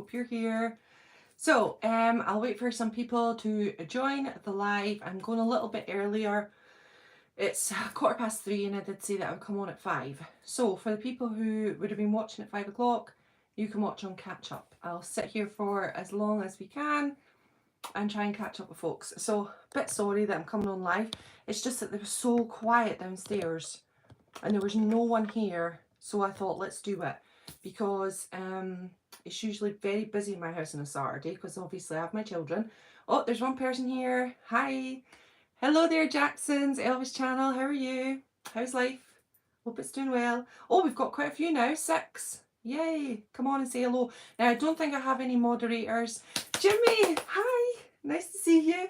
hope you're here. So, I'll wait for some people to join the live. I'm going a little bit earlier. It's 3:15 and I did say that I would come on at 5. So, for the people who would have been watching at 5 o'clock, you can watch on catch up. I'll sit here for as long as we can and try and catch up with folks. So, a bit sorry that I'm coming on live. It's just that they were so quiet downstairs and there was no one here. So I thought, let's do it, because it's usually very busy in my house on a Saturday because obviously I have my children. Oh, there's one person here. Hi. Hello there, Jackson's Elvis channel. How are you? How's life? Hope it's doing well. Oh, we've got quite a few now. 6. Yay. Come on and say hello. Now, I don't think I have any moderators. Jimmy, hi. Nice to see you.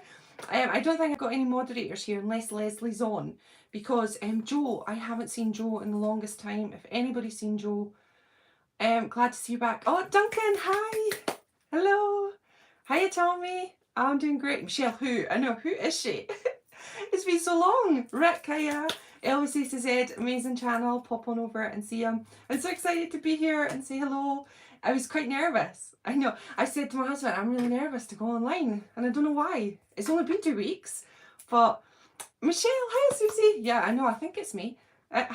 I don't think I've got any moderators here unless Leslie's on, because Joe, I haven't seen Joe in the longest time. If anybody's seen Joe, glad to see you back. Oh, Duncan, hi. Hello. Hiya, Tommy. I'm doing great. Michelle, who? I know, who is she? It's been so long. Rick, hiya. Elvis A to Z, amazing channel. Pop on over and see him. I'm so excited to be here and say hello. I was quite nervous. I know. I said to my husband, I'm really nervous to go online, and I don't know why. It's only been 2 weeks, but Michelle, hi Susie. Yeah, I know. I think it's me. Hiya,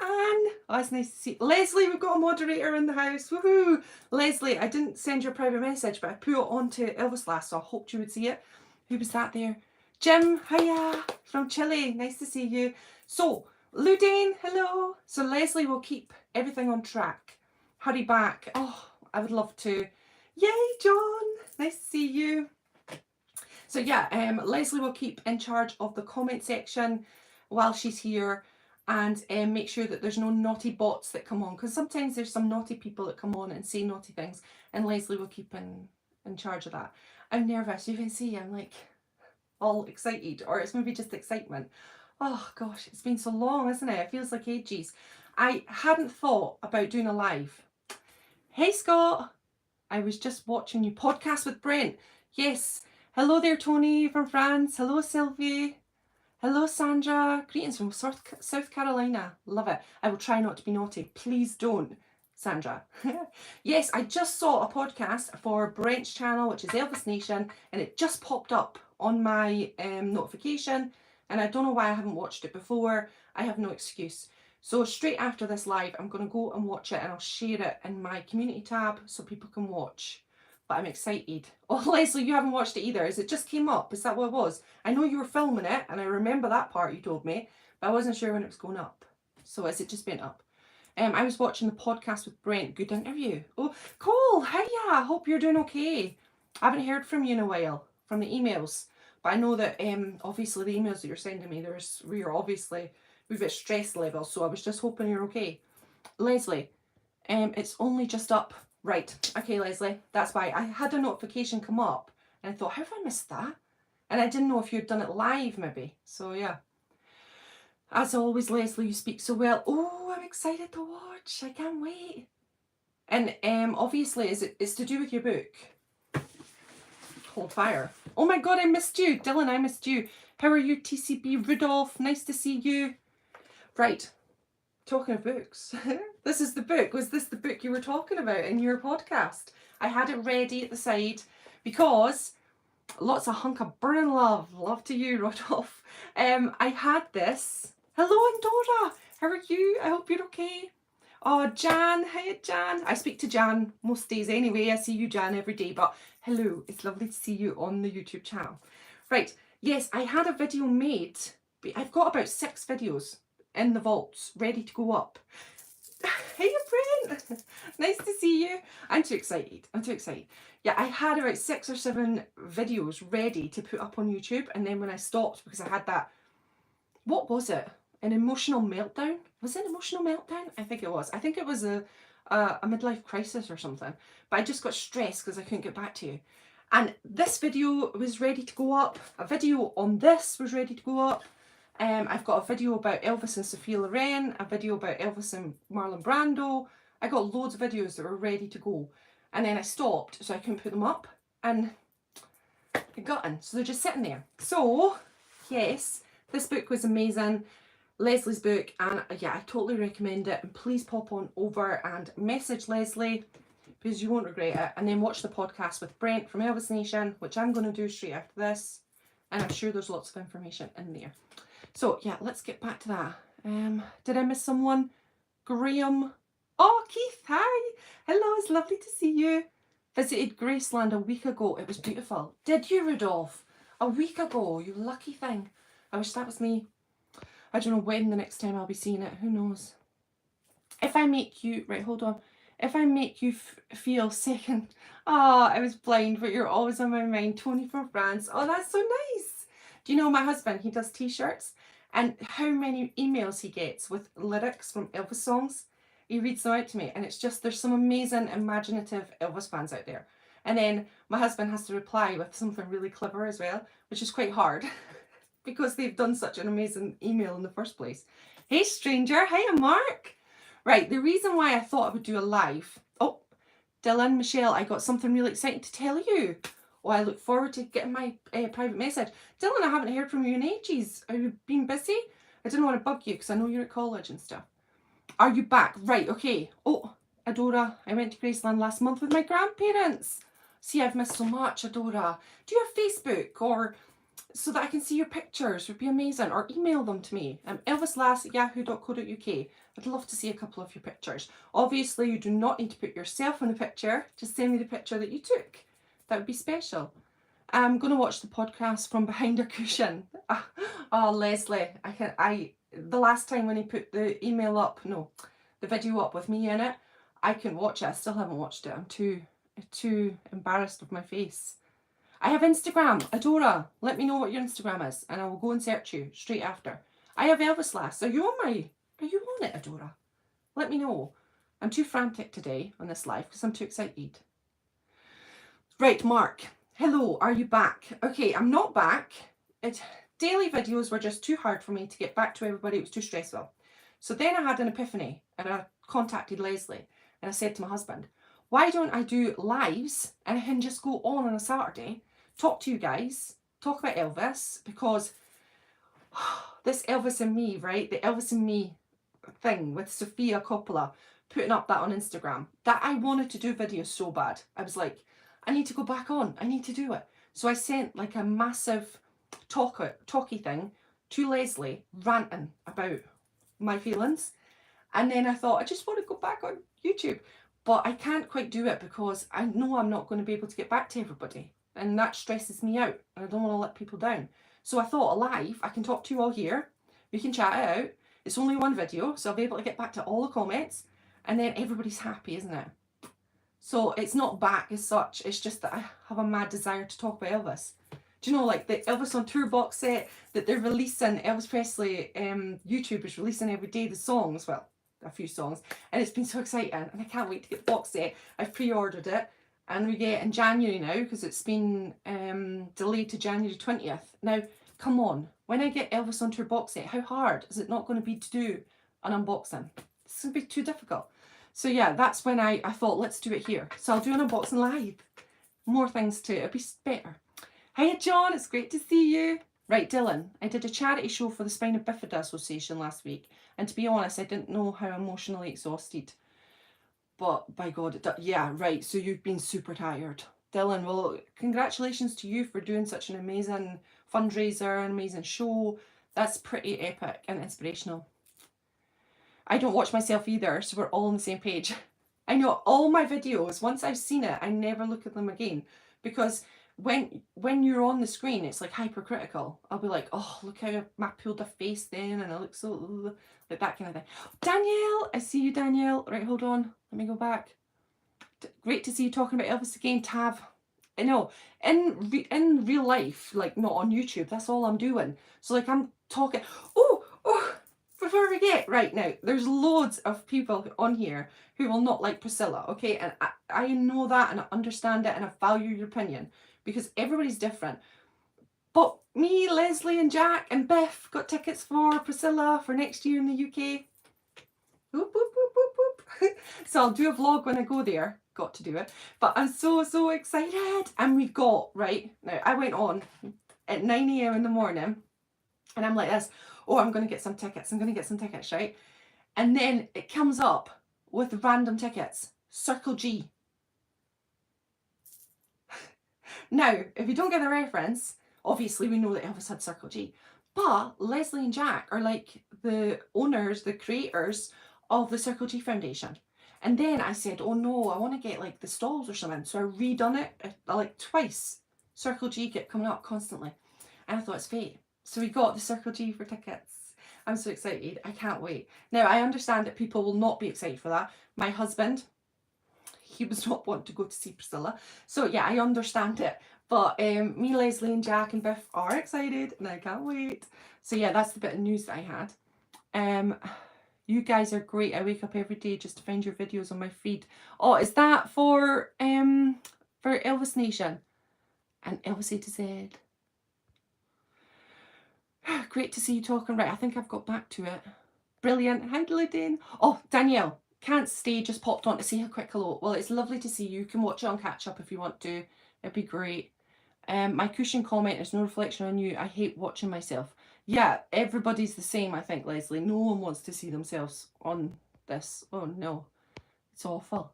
Anne. Oh, it's nice to see Leslie. We've got a moderator in the house. Woohoo! Leslie, I didn't send you a private message, but I put it onto Elvis last, so I hoped you would see it. Who was that there? Jim, hiya, from Chile. Nice to see you. So, Ludane, hello. So Leslie will keep everything on track. Hurry back. Oh, I would love to. Yay, John. Nice to see you. So yeah, Leslie will keep in charge of the comment section while she's here, and make sure that there's no naughty bots that come on, because sometimes there's some naughty people that come on and say naughty things, and Leslie will keep in charge of that. I'm nervous. You can see I'm like all excited, or it's maybe just excitement. Oh gosh, it's been so long, isn't it? It feels like ages. I hadn't thought about doing a live. Hey Scott, I was just watching your podcast with Brent. Yes. Hello there, Tony from France. Hello, Sylvie. Hello, Sandra. Greetings from South Carolina. Love it. I will try not to be naughty. Please don't, Sandra. Yes, I just saw a podcast for Brent's channel, which is Elvis Nation, and it just popped up on my notification, and I don't know why I haven't watched it before. I have no excuse. So straight after this live, I'm going to go and watch it, and I'll share it in my community tab so people can watch. But I'm excited. Oh, Leslie, you haven't watched it either. Is it just came up? Is that what it was? I know you were filming it, and I remember that part you told me, but I wasn't sure when it was going up. So is it just been up? I was watching the podcast with Brent. Good interview. Oh, Cole, hiya. Hope you're doing okay. I haven't heard from you in a while, from the emails. But I know that obviously the emails that you're sending me, we've got stress levels, so I was just hoping you're okay. Leslie, it's only just up. Right, okay, Leslie, that's why. I had a notification come up, and I thought, how have I missed that? And I didn't know if you'd done it live, maybe. So, yeah. As always, Leslie, you speak so well. Oh, I'm excited to watch. I can't wait. And obviously, it's to do with your book. Hold fire. Oh my God, I missed you. Dylan, I missed you. How are you, TCB Rudolph? Nice to see you. Right. Talking of books, this is the book. Was this the book you were talking about in your podcast? I had it ready at the side because lots of hunk of burning love. Love to you, Rodolph. I had this. Hello, Andorra. How are you? I hope you're okay. Oh, Jan. Hi, Jan. I speak to Jan most days anyway. I see you, Jan, every day. But hello, it's lovely to see you on the YouTube channel. Right. Yes, I had a video made. I've got about 6 videos in the vaults, ready to go up. Hey, Brent. Nice to see you. I'm too excited. Yeah, I had about 6 or 7 videos ready to put up on YouTube, and then when I stopped because I had that, what was it? An emotional meltdown? Was it an emotional meltdown? I think it was. I think it was a midlife crisis or something. But I just got stressed because I couldn't get back to you. And this video was ready to go up. A video on this was ready to go up. I've got a video about Elvis and Sophia Loren, a video about Elvis and Marlon Brando. I got loads of videos that were ready to go. And then I stopped, so I couldn't put them up. And I got in, so they're just sitting there. So, yes, this book was amazing. Leslie's book, and yeah, I totally recommend it. And please pop on over and message Leslie, because you won't regret it. And then watch the podcast with Brent from Elvis Nation, which I'm going to do straight after this. And I'm sure there's lots of information in there. So yeah, let's get back to that. Did I miss someone? Graham. Oh, Keith, hi. Hello, it's lovely to see you. Visited Graceland a week ago. It was beautiful. Did you, Rudolph? A week ago, you lucky thing. I wish that was me. I don't know when the next time I'll be seeing it. Who knows? If I make you... Right, hold on. If I make you feel second... Oh, I was blind, but you're always on my mind. Tony from France. Oh, that's so nice. Do you know my husband? He does T-shirts. And how many emails he gets with lyrics from Elvis songs. He reads them out to me. And it's just, there's some amazing, imaginative Elvis fans out there. And then my husband has to reply with something really clever as well, which is quite hard because they've done such an amazing email in the first place. Hey, stranger. Hiya, Mark. Right, the reason why I thought I would do a live... Oh, Dylan, Michelle, I got something really exciting to tell you. Oh, I look forward to getting my private message. Dylan, I haven't heard from you in ages. Have you been busy? I didn't want to bug you because I know you're at college and stuff. Are you back? Right, okay. Oh, Adora, I went to Graceland last month with my grandparents. See, I've missed so much, Adora. Do you have Facebook or so that I can see your pictures? Would be amazing. Or email them to me. elvislass@yahoo.co.uk. I'd love to see a couple of your pictures. Obviously, you do not need to put yourself in the picture. Just send me the picture that you took. That would be special. I'm going to watch the podcast from behind a cushion. Oh, Leslie, the last time when he put the email up, no, the video up with me in it, I couldn't watch it. I still haven't watched it. I'm too embarrassed of my face. I have Instagram. Adora, let me know what your Instagram is and I will go and search you straight after. I have Elvis Lass. Are you on it, Adora? Let me know. I'm too frantic today on this live because I'm too excited. Right, Mark. Hello, are you back? Okay, I'm not back. Daily videos were just too hard for me to get back to everybody. It was too stressful. So then I had an epiphany and I contacted Leslie and I said to my husband, why don't I do lives and I can just go on a Saturday, talk to you guys, talk about Elvis, because this Elvis and Me, right? The Elvis and Me thing with Sofia Coppola, putting up that on Instagram, that I wanted to do videos so bad. I was like, I need to go back on. I need to do it. So I sent like a massive talky thing to Leslie, ranting about my feelings. And then I thought, I just want to go back on YouTube. But I can't quite do it because I know I'm not going to be able to get back to everybody. And that stresses me out. And I don't want to let people down. So I thought, live, I can talk to you all here. We can chat it out. It's only one video, so I'll be able to get back to all the comments. And then everybody's happy, isn't it? So it's not back as such. It's just that I have a mad desire to talk about Elvis. Do you know, like the Elvis on Tour box set that they're releasing, Elvis Presley YouTube is releasing every day the songs, well, a few songs, and it's been so exciting and I can't wait to get the box set. I've pre-ordered it and we get it in January now because it's been delayed to January 20th. Now, come on, when I get Elvis on Tour box set, how hard is it not going to be to do an unboxing? It's going to be too difficult. So yeah, that's when I thought, let's do it here. So I'll do an unboxing live. More things too, it'll be better. Hiya John, it's great to see you. Right, Dylan, I did a charity show for the Spina Bifida Association last week. And to be honest, I didn't know how emotionally exhausted. But by God, yeah, right, so you've been super tired. Dylan, well, congratulations to you for doing such an amazing fundraiser, an amazing show. That's pretty epic and inspirational. I don't watch myself either, so we're all on the same page. I know all my videos, once I've seen it, I never look at them again. Because when you're on the screen, it's like hypercritical. I'll be like, oh, look how I pulled a face then, and I look so, like that kind of thing. Danielle, I see you, Danielle. Right, hold on, let me go back. Great to see you talking about Elvis again, Tav. I know, in real life, like not on YouTube, that's all I'm doing. So like I'm talking, oh, before we get, right now, there's loads of people on here who will not like Priscilla, okay? And I know that and I understand it and I value your opinion because everybody's different. But me, Leslie and Jack and Beth got tickets for Priscilla for next year in the UK. Whoop, whoop, whoop, whoop, whoop. So I'll do a vlog when I go there. Got to do it. But I'm so excited. And we got, right, now I went on at 9 AM in the morning and I'm like this, oh, I'm going to get some tickets. I'm going to get some tickets, right? And then it comes up with random tickets. Circle G. Now, if you don't get the reference, obviously we know that Elvis had Circle G, but Leslie and Jack are like the owners, the creators of the Circle G Foundation. And then I said, oh no, I want to get like the stalls or something. So I redone it like twice. Circle G kept coming up constantly. And I thought it's fate. So we got the Circle G for tickets. I'm so excited. I can't wait. Now, I understand that people will not be excited for that. My husband, he was not wanting to go to see Priscilla. So yeah, I understand it. But me, Leslie and Jack and Biff are excited and I can't wait. So yeah, that's the bit of news that I had. You guys are great. I wake up every day just to find your videos on my feed. Oh, is that for Elvis Nation and Elvis A to Z? Great to see you talking. Right, I think I've got back to it. Brilliant. Hi, Lydian. Oh, Danielle, can't stay, just popped on to say a quick hello. Well, it's lovely to see you. You can watch it on catch up if you want to. It'd be great. My cushion comment is no reflection on you. I hate watching myself. Yeah, everybody's the same, I think, Leslie. No one wants to see themselves on this. Oh no, it's awful.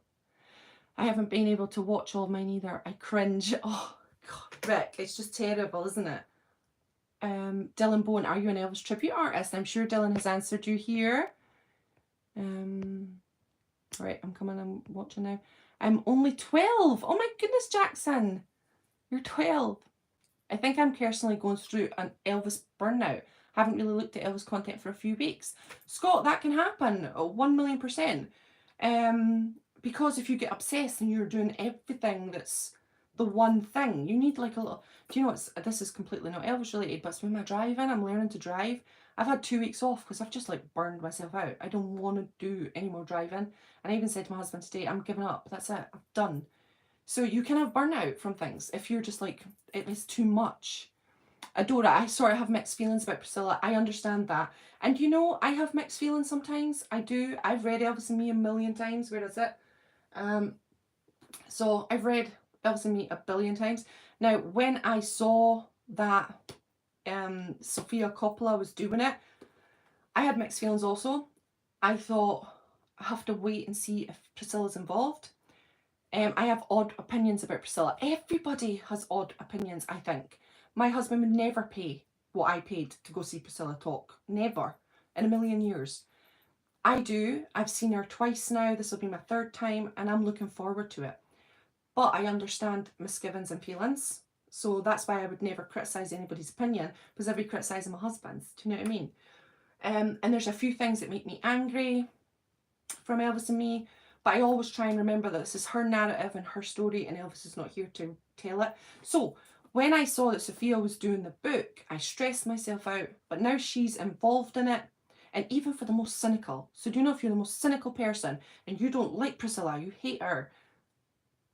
I haven't been able to watch all of mine either. I cringe. Oh God, Rick, it's just terrible, isn't it? Dylan Bowen, are you an Elvis tribute artist? I'm sure Dylan has answered you here. Right, I'm watching now. I'm only 12. Oh my goodness, Jackson. You're 12. I think I'm personally going through an Elvis burnout. Haven't really looked at Elvis content for a few weeks. Scott, that can happen. 1,000,000%. Because if you get obsessed and you're doing everything that's the one thing, you need like a little... Do you know what's... This is completely not Elvis related, but it's with my driving. I'm learning to drive. I've had 2 weeks off because I've just like burned myself out. I don't want to do any more driving. And I even said to my husband today, I'm giving up. That's it. I'm done. So you can have burnout from things if you're just like, it is too much. Adora, I sort of have mixed feelings about Priscilla. I understand that. And you know, I have mixed feelings sometimes. I do. I've read Elvis and Me a million times. Where is it? So I've read Elvis and Me a billion times. Now, when I saw that Sofia Coppola was doing it, I had mixed feelings also. I thought, I have to wait and see if Priscilla's involved. I have odd opinions about Priscilla. Everybody has odd opinions, I think. My husband would never pay what I paid to go see Priscilla talk. Never. In a million years. I do. I've seen her twice now. This will be my 3rd time and I'm looking forward to it. But I understand misgivings and feelings. So that's why I would never criticise anybody's opinion, because I'd be criticising my husband's. Do you know what I mean? And there's a few things that make me angry from Elvis and Me. But I always try and remember that this is her narrative and her story and Elvis is not here to tell it. So when I saw that Sophia was doing the book, I stressed myself out. But now she's involved in it. And even for the most cynical. So do you know, if you're the most cynical person and you don't like Priscilla, you hate her,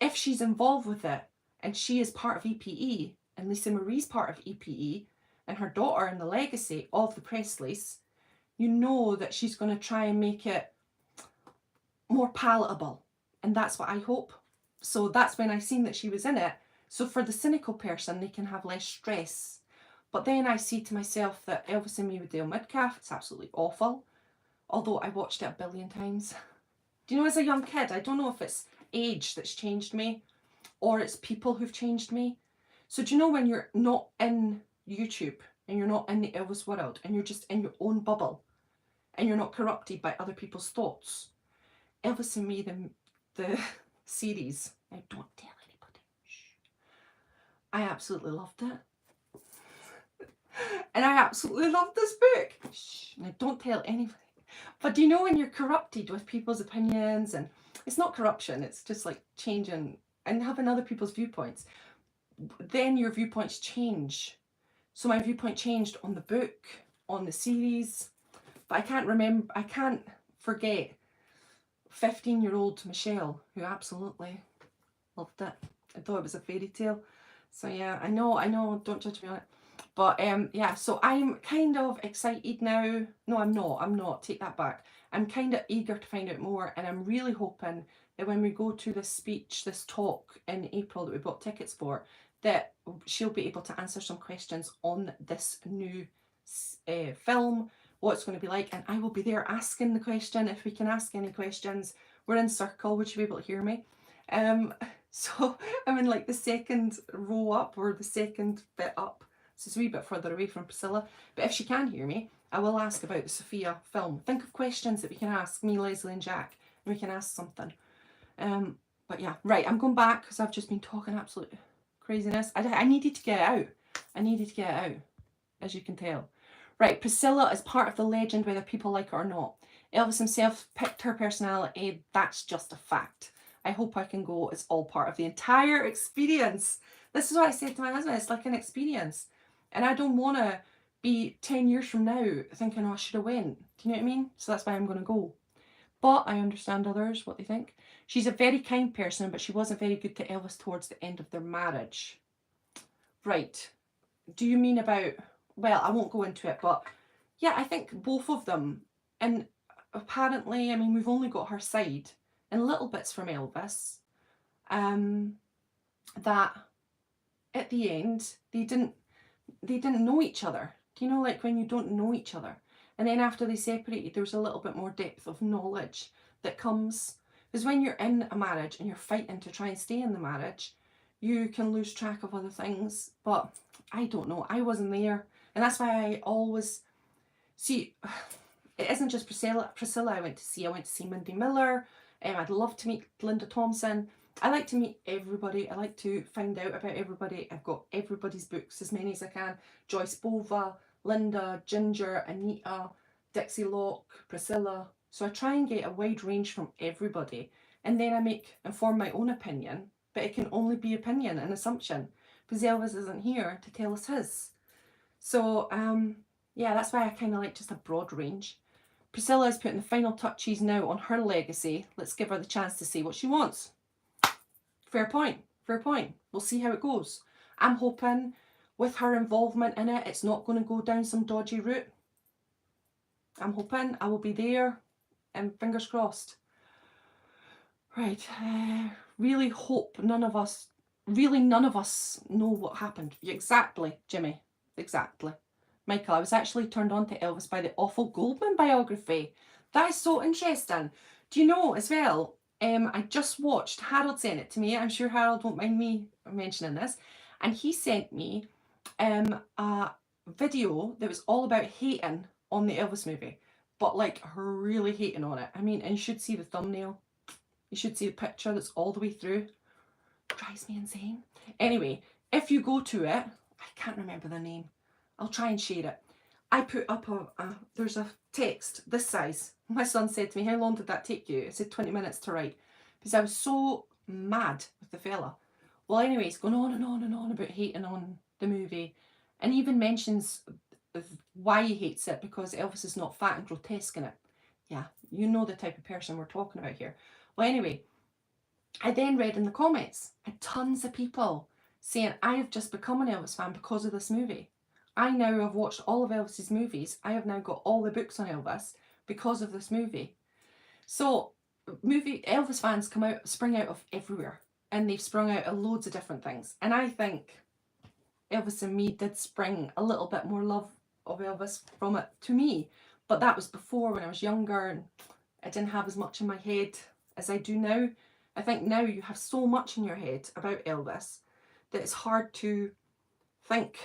if she's involved with it and she is part of EPE and Lisa Marie's part of EPE and her daughter and the legacy of the Presleys, you know that she's going to try and make it more palatable, and that's what I hope. So that's when I seen that she was in it. So for the cynical person, they can have less stress. But then I see to myself that Elvis and Me with Dale Midcalf, it's absolutely awful. Although I watched it a billion times. Do you know, as a young kid, I don't know if it's age that's changed me or it's people who've changed me. So do you know, when you're not in YouTube and you're not in the Elvis world and you're just in your own bubble and you're not corrupted by other people's thoughts, Elvis and Me, the series, I don't tell anybody. Shh. I absolutely loved it. And I absolutely loved this book. Shh. And I don't tell anybody. But do you know, when you're corrupted with people's opinions, and it's not corruption, it's just like changing and having other people's viewpoints, then your viewpoints change. So my viewpoint changed on the book, on the series, but I can't forget 15-year-old Michelle, who absolutely loved it. I thought it was a fairy tale. So yeah, I know, don't judge me on it. But yeah, so I'm kind of excited now. No, I'm not, take that back. I'm kind of eager to find out more, and I'm really hoping that when we go to this speech, this talk in April that we bought tickets for, that she'll be able to answer some questions on this new film, what it's going to be like, and I will be there asking the question, if we can ask any questions. We're in circle, would you be able to hear me? So I'm in like the second row up, or the second bit up. So it's a wee bit further away from Priscilla. But if she can hear me, I will ask about the Sophia film. Think of questions that we can ask me, Leslie and Jack, and we can ask something. But yeah, right, I'm going back because I've just been talking absolute craziness. I needed to get it out. I needed to get it out, as you can tell. Right, Priscilla is part of the legend whether people like it or not. Elvis himself picked her personality. That's just a fact. I hope I can go. It's all part of the entire experience. This is what I said to my husband. It's like an experience. And I don't want to be 10 years from now thinking, oh, I should have went. Do you know what I mean? So that's why I'm going to go. But I understand others, what they think. She's a very kind person, but she wasn't very good to Elvis towards the end of their marriage. Right. Do you mean about... Well, I won't go into it, but yeah, I think both of them. And apparently, I mean, we've only got her side and little bits from Elvis. That at the end, they didn't know each other. Do you know, like when you don't know each other? And then after they separated, there was a little bit more depth of knowledge that comes. Because when you're in a marriage and you're fighting to try and stay in the marriage, you can lose track of other things. But I don't know. I wasn't there. And that's why I always... See, it isn't just Priscilla I went to see. I went to see Mindy Miller. I'd love to meet Linda Thompson. I like to meet everybody. I like to find out about everybody. I've got everybody's books, as many as I can. Joyce Bova, Linda, Ginger, Anita, Dixie Locke, Priscilla. So I try and get a wide range from everybody. And then I inform my own opinion. But it can only be opinion and assumption. Because Elvis isn't here to tell us his. So, yeah, that's why I kind of like just a broad range. Priscilla is putting the final touches now on her legacy. Let's give her the chance to say what she wants. Fair point, fair point. We'll see how it goes. I'm hoping with her involvement in it, it's not going to go down some dodgy route. I'm hoping I will be there, and fingers crossed. Right, really hope none of us know what happened. Exactly, Jimmy, exactly. Michael, I was actually turned on to Elvis by the awful Goldman biography. That is so interesting. Do you know as well, I just watched, Harold sent it to me. I'm sure Harold won't mind me mentioning this. And he sent me a video that was all about hating on the Elvis movie. But like really hating on it. I mean, and you should see the thumbnail. You should see the picture that's all the way through. Drives me insane. Anyway, if you go to it, I can't remember the name. I'll try and share it. I put up there's a text this size. My son said to me, how long did that take you? I said 20 minutes to write. Because I was so mad with the fella. Well, anyway, he's going on and on and on about hating on the movie. And he even mentions why he hates it, because Elvis is not fat and grotesque in it. Yeah, you know the type of person we're talking about here. Well, anyway, I then read in the comments, tons of people saying, I have just become an Elvis fan because of this movie. I now have watched all of Elvis's movies. I have now got all the books on Elvis because of this movie. So, Elvis fans spring out of everywhere. And they've sprung out of loads of different things. And I think Elvis and me did spring a little bit more love of Elvis from it to me. But that was before, when I was younger, and I didn't have as much in my head as I do now. I think now you have so much in your head about Elvis that it's hard to think.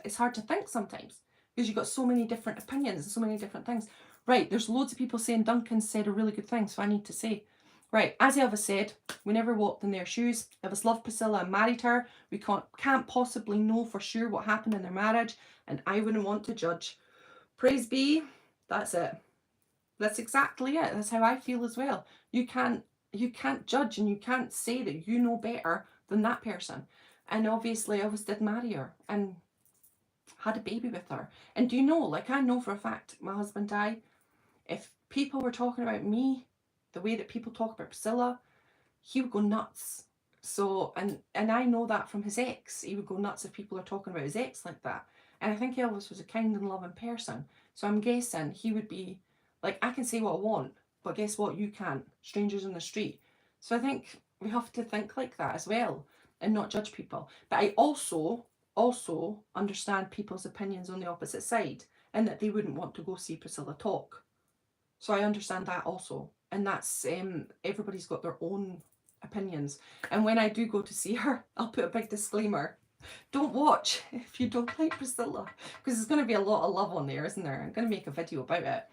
It's hard to think sometimes because you've got so many different opinions and so many different things. Right, there's loads of people saying Duncan said a really good thing, so I need to say. Right, as Elvis said, we never walked in their shoes. Elvis loved Priscilla and married her. We can't possibly know for sure what happened in their marriage, and I wouldn't want to judge. Praise be, that's it. That's exactly it. That's how I feel as well. You can't judge, and you can't say that you know better than that person. And obviously Elvis did marry her and had a baby with her. And do you know, like, I know for a fact my husband died. If people were talking about me the way that people talk about Priscilla, he would go nuts. So, and I know that from his ex. He would go nuts if people are talking about his ex like that. And I think Elvis was a kind and loving person. So I'm guessing he would be like, I can say what I want, but guess what? You can't. Strangers in the street. So I think we have to think like that as well and not judge people. But I also understand people's opinions on the opposite side, and that they wouldn't want to go see Priscilla talk. So I understand that also. And that's, everybody's got their own opinions. And when I do go to see her, I'll put a big disclaimer. Don't watch if you don't like Priscilla, because there's going to be a lot of love on there, isn't there? I'm going to make a video about it,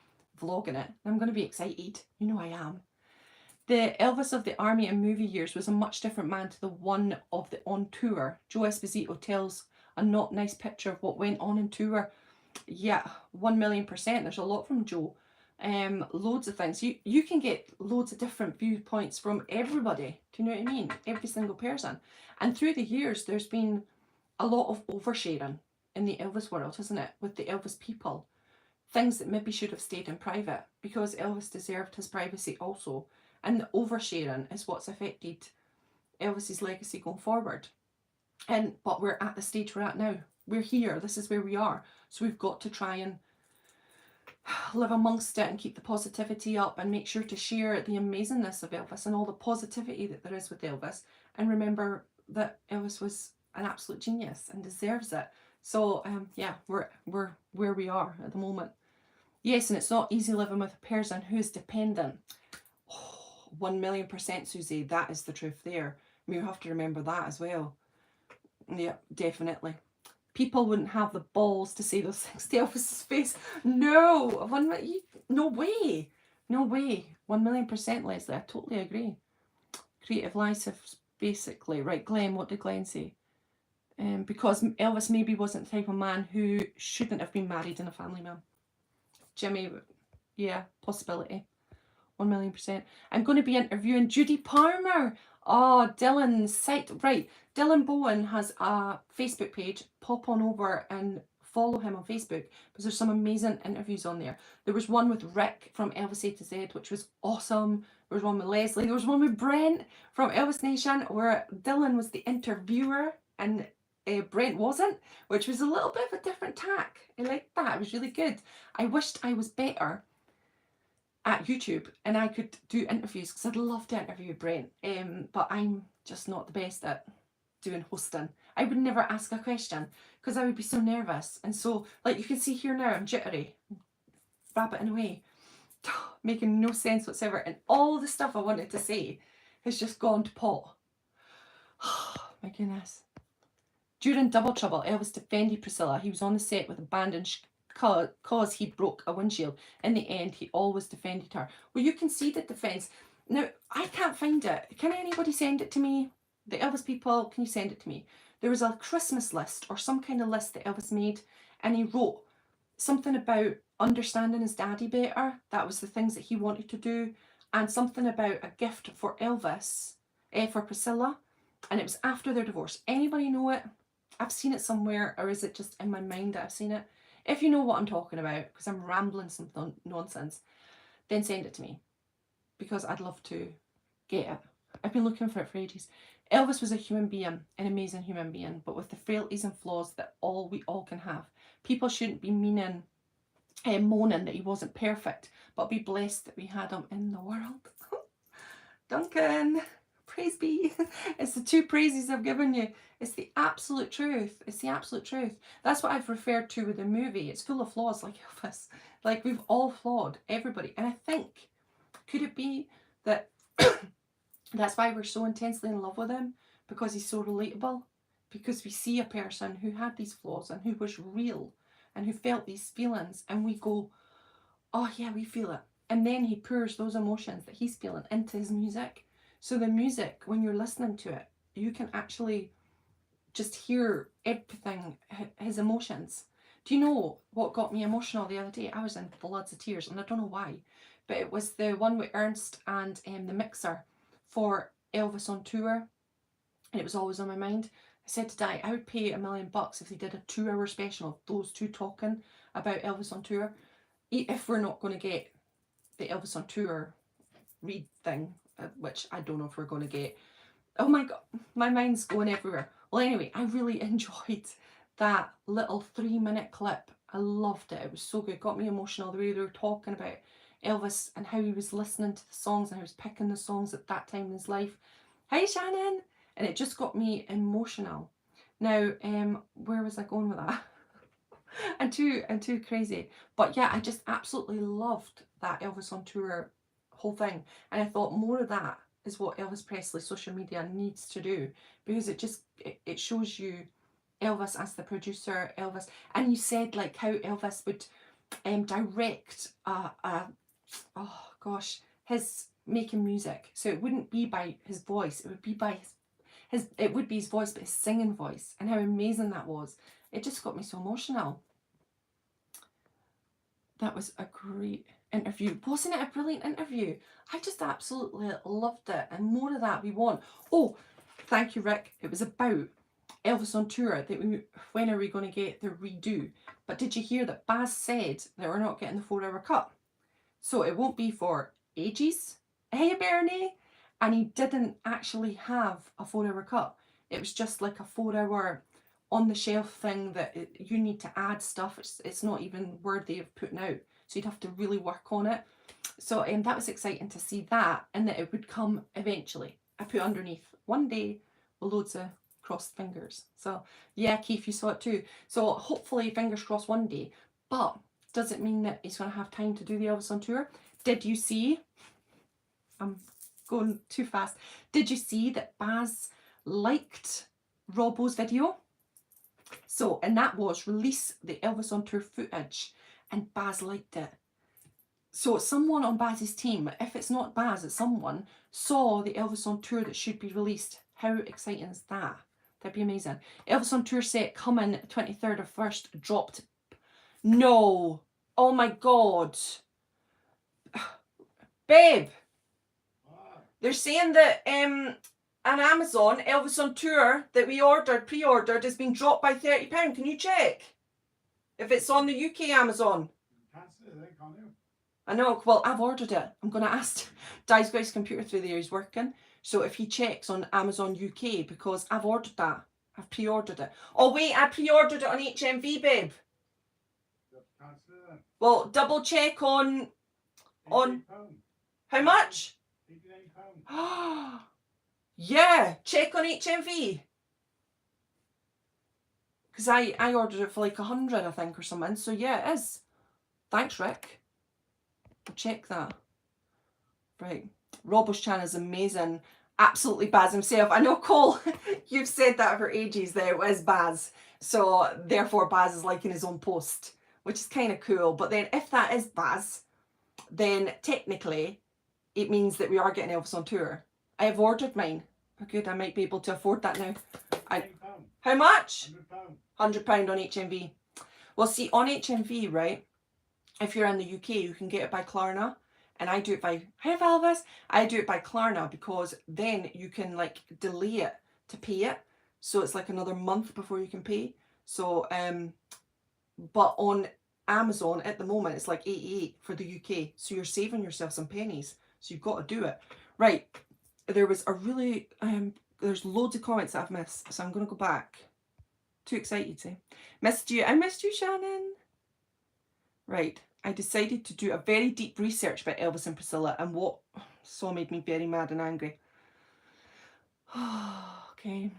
vlogging it. I'm going to be excited. You know I am. The Elvis of the army and movie years was a much different man to the one of the on tour. Joe Esposito tells a not nice picture of what went on tour. Yeah, 1,000,000%. There's a lot from Joe. Loads of things. You can get loads of different viewpoints from everybody. Do you know what I mean? Every single person. And through the years, there's been a lot of oversharing in the Elvis world, isn't it? With the Elvis people. Things that maybe should have stayed in private, because Elvis deserved his privacy also. And the oversharing is what's affected Elvis's legacy going forward. But we're at the stage we're at now. We're here. This is where we are. So we've got to try and live amongst it and keep the positivity up and make sure to share the amazingness of Elvis and all the positivity that there is with Elvis. And remember that Elvis was an absolute genius and deserves it. So yeah, we're where we are at the moment. Yes, and it's not easy living with a person who is dependent. Oh, 1,000,000%, Susie. That is the truth there. I mean, you have to remember that as well. Yeah, definitely. People wouldn't have the balls to say those things to Elvis's face. No, no way. No way. 1,000,000%, Leslie. I totally agree. Creative license, basically. Right, Glenn, what did Glenn say? Because Elvis maybe wasn't the type of man who shouldn't have been married and a family man. Jimmy, yeah, possibility. 1,000,000%. I'm going to be interviewing Judy Palmer. Oh, Dylan's site. Right. Dylan Bowen has a Facebook page. Pop on over and follow him on Facebook, because there's some amazing interviews on there. There was one with Rick from Elvis A to Z, which was awesome. There was one with Leslie. There was one with Brent from Elvis Nation, where Dylan was the interviewer and Brent wasn't, which was a little bit of a different tack. I liked that. It was really good. I wished I was better at YouTube and I could do interviews, because I'd love to interview Brent, but I'm just not the best at doing hosting. I would never ask a question because I would be so nervous, and so, like you can see here now, I'm jittery, rabbiting away, making no sense whatsoever, and all the stuff I wanted to say has just gone to pot. My goodness. During Double Trouble, Elvis defended Priscilla. He was on the set with a band and cause he broke a windshield. In the end, he always defended her. Well, you can see the defence. Now, I can't find it. Can anybody send it to me? The Elvis people, can you send it to me? There was a Christmas list or some kind of list that Elvis made, and he wrote something about understanding his daddy better. That was the things that he wanted to do. And something about a gift for Elvis, for Priscilla. And it was after their divorce. Anybody know it? I've seen it somewhere, or is it just in my mind that I've seen it? If you know what I'm talking about, because I'm rambling some nonsense, then send it to me, because I'd love to get it. I've been looking for it for ages. Elvis was a human being, an amazing human being, but with the frailties and flaws that we all can have. People shouldn't be moaning that he wasn't perfect, but be blessed that we had him in the world. Duncan, praise be. It's the two praises I've given you. It's the absolute truth. It's the absolute truth. That's what I've referred to with the movie. It's full of flaws, like Elvis. Like, we've all flawed, everybody. And I think, could it be that that's why we're so intensely in love with him? Because he's so relatable. Because we see a person who had these flaws and who was real and who felt these feelings, and we go, oh yeah, we feel it. And then he pours those emotions that he's feeling into his music. So the music, when you're listening to it, you can actually just hear everything, his emotions. Do you know what got me emotional the other day? I was in floods of tears, and I don't know why, but it was the one with Ernst and the mixer for Elvis on tour, and it was always on my mind. I said to Di, I would pay $1 million if they did a 2-hour special of those two talking about Elvis on tour, if we're not going to get the Elvis on tour read thing, which I don't know if we're going to get. Oh my god, my mind's going everywhere. Well, anyway, I really enjoyed that little 3-minute clip. I loved it. It was so good. It got me emotional, the way they were talking about Elvis and how he was listening to the songs and how he was picking the songs at that time in his life. Hi, Shannon! And it just got me emotional. Now, where was I going with that? and too crazy. But yeah, I just absolutely loved that Elvis on tour whole thing. And I thought more of that is what Elvis Presley social media needs to do, because it shows you Elvis as the producer, Elvis, and you said like how Elvis would direct oh gosh, his making music. So it wouldn't be by his voice, it would be by it would be his voice, but his singing voice, and how amazing that was. It just got me so emotional. That was a great interview. Wasn't it a brilliant interview? I just absolutely loved it, and more of that we want. Oh, thank you, Rick. It was about Elvis on tour, that when are we going to get the redo? But did you hear that Baz said that we're not getting the 4-hour cut? So it won't be for ages. Hey, Bernie! And he didn't actually have a 4-hour cut. It was just like a 4-hour on the shelf thing that you need to add stuff. It's not even worthy of putting out. So you'd have to really work on it. So that was exciting to see that, and that it would come eventually. I put underneath, one day with loads of crossed fingers. So yeah, Keith, you saw it too. So hopefully, fingers crossed, one day. But does it mean that he's going to have time to do the Elvis on tour? Did you see? I'm going too fast. Did you see that Baz liked Robbo's video? So, and that was release the Elvis on tour footage, and Baz liked it. So someone on Baz's team, if it's not Baz, it's someone, saw the Elvis on tour that should be released. How exciting is that? That'd be amazing. Elvis on tour set coming 23rd of 1st, dropped. No. Oh my God. Babe. They're saying that on Amazon, Elvis on tour that we pre-ordered, has been dropped by £30. Can you check? If it's on the UK Amazon. I know. Well, I've ordered it. I'm going to ask. Di's got his computer through there. He's working. So if he checks on Amazon UK, because I've ordered that. I've pre-ordered it. Oh, wait. I pre-ordered it on HMV, babe. Well, double check on... How much? £89. Yeah. Check on HMV. Because I ordered it for like 100, I think, or something. So yeah, it is. Thanks, Rick. I'll check that. Right. Robbo's channel is amazing. Absolutely Baz himself. I know, Cole, you've said that for ages there. It was Baz. So therefore Baz is liking his own post, which is kind of cool. But then if that is Baz, then technically it means that we are getting Elvis on tour. I have ordered mine. Oh, good, I might be able to afford that now. How much? £100 on HMV. Well, see, on HMV, right, if you're in the UK, you can get it by Klarna. And I do it by, Fave Elvis, I do it by Klarna, because then you can like delay it to pay it. So it's like another month before you can pay. So, but on Amazon at the moment, it's like 88 for the UK. So you're saving yourself some pennies. So you've got to do it. Right. There was a really, there's loads of comments that I've missed. So I'm going to go back. Too excited, eh? Missed you. I missed you, Shannon. Right. I decided to do a very deep research about Elvis and Priscilla, and what so made me very mad and angry. Okay.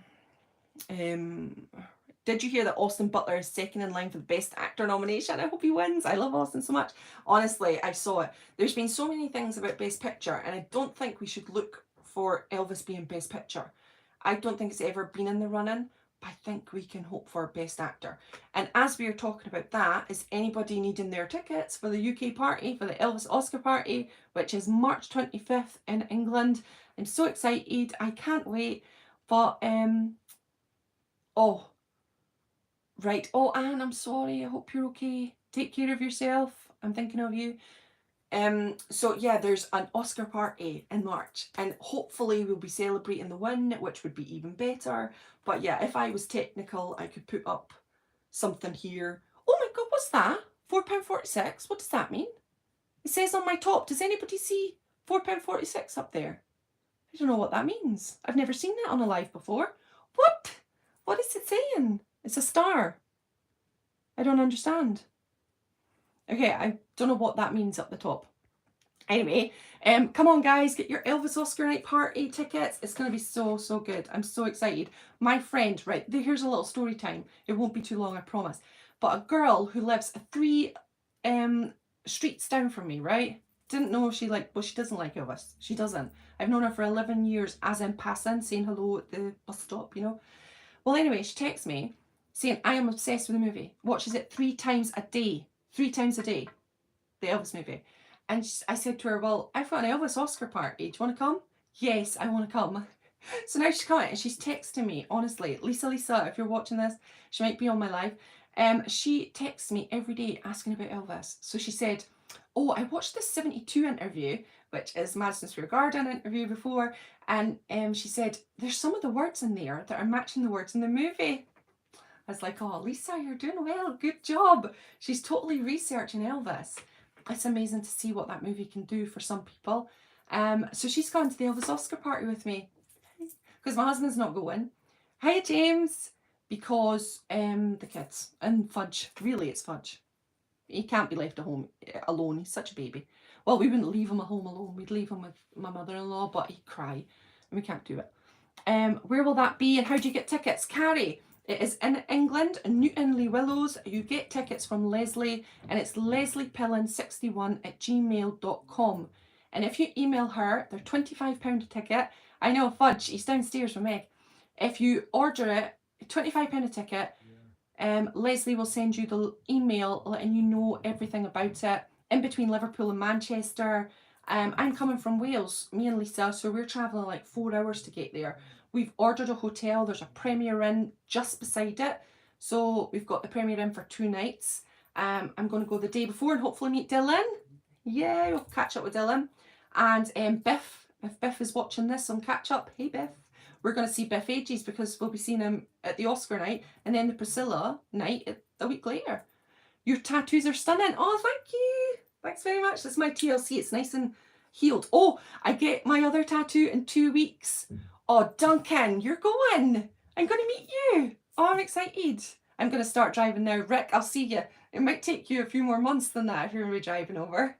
Did you hear that Austin Butler is second in line for the Best Actor nomination? I hope he wins. I love Austin so much. Honestly, I saw it. There's been so many things about Best Picture, and I don't think we should look for Elvis being Best Picture. I don't think it's ever been in the running. I think we can hope for Best Actor. And as we are talking about that, is anybody needing their tickets for the UK party, for the Elvis Oscar party, which is March 25th in England? I'm so excited. I can't wait. But, oh, right. Oh, Anne, I'm sorry. I hope you're okay. Take care of yourself. I'm thinking of you. So yeah, there's an Oscar party in March, and hopefully we'll be celebrating the win, which would be even better. But yeah, if I was technical, I could put up something here. Oh my God, what's that? £4.46. What does that mean? It says on my top. Does anybody see £4.46 up there? I don't know what that means. I've never seen that on a live before. What? What is it saying? It's a star. I don't understand. Okay, I don't know what that means up the top. Anyway, come on guys, get your Elvis Oscar night party tickets. It's going to be so, so good. I'm so excited. My friend, right, here's a little story time. It won't be too long, I promise. But a girl who lives 3 streets down from me, right? didn't know she she doesn't like Elvis. She doesn't. I've known her for 11 years, as in passing, saying hello at the bus stop, you know. Well, anyway, she texts me saying, I am obsessed with the movie. Watches it 3 times a day. 3 times a day. The Elvis movie. And I said to her, well, I've got an Elvis Oscar party. Do you want to come? Yes, I want to come. So now she's coming and she's texting me, honestly. Lisa, if you're watching this, she might be on my live. She texts me every day asking about Elvis. So she said, oh, I watched the 72 interview, which is Madison Square Garden interview before. And she said, there's some of the words in there that are matching the words in the movie. I was like, oh, Lisa, you're doing well. Good job. She's totally researching Elvis. It's amazing to see what that movie can do for some people. So she's gone to the Elvis Oscar party with me because my husband's not going. Hi, James. Because the kids and Fudge. Really, it's Fudge. He can't be left at home alone. He's such a baby. Well, we wouldn't leave him at home alone. We'd leave him with my mother-in-law, but he'd cry and we can't do it. Where will that be and how do you get tickets? Carrie. It is in England, Newton Le Willows. You get tickets from Leslie, and it's lesliepillen61@gmail.com. And if you email her, they're £25 a ticket. I know, Fudge, he's downstairs with Meg. If you order it, £25 a ticket, Leslie will send you the email letting you know everything about it. In between Liverpool and Manchester. I'm coming from Wales, me and Lisa, so we're travelling like 4 hours to get there. We've ordered a hotel. There's a Premier Inn just beside it. So we've got the Premier Inn for 2 nights. I'm going to go the day before and hopefully meet Dylan. Yeah, we'll catch up with Dylan. And Biff, if Biff is watching this on catch up, hey Biff. We're going to see Biff ages because we'll be seeing him at the Oscar night and then the Priscilla night a week later. Your tattoos are stunning. Oh, thank you. Thanks very much. That's my TLC. It's nice and healed. Oh, I get my other tattoo in 2 weeks. Oh, Duncan, you're going. I'm going to meet you. Oh, I'm excited. I'm going to start driving now. Rick, I'll see you. It might take you a few more months than that if you're going to be driving over.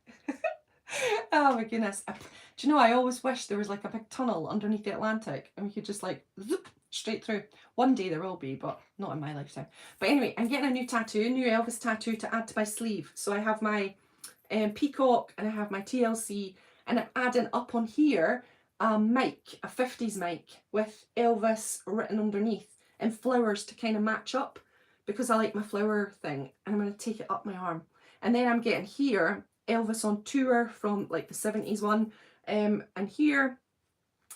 Oh my goodness. Do you know, I always wish there was like a big tunnel underneath the Atlantic and we could just like zoop straight through. One day there will be, but not in my lifetime. But anyway, I'm getting a new tattoo, new Elvis tattoo to add to my sleeve. So I have my peacock and I have my TLC and I'm adding up on here a mic, a 50s mic with Elvis written underneath and flowers to kind of match up because I like my flower thing, and I'm going to take it up my arm. And then I'm getting here Elvis on tour from like the 70s one, and here,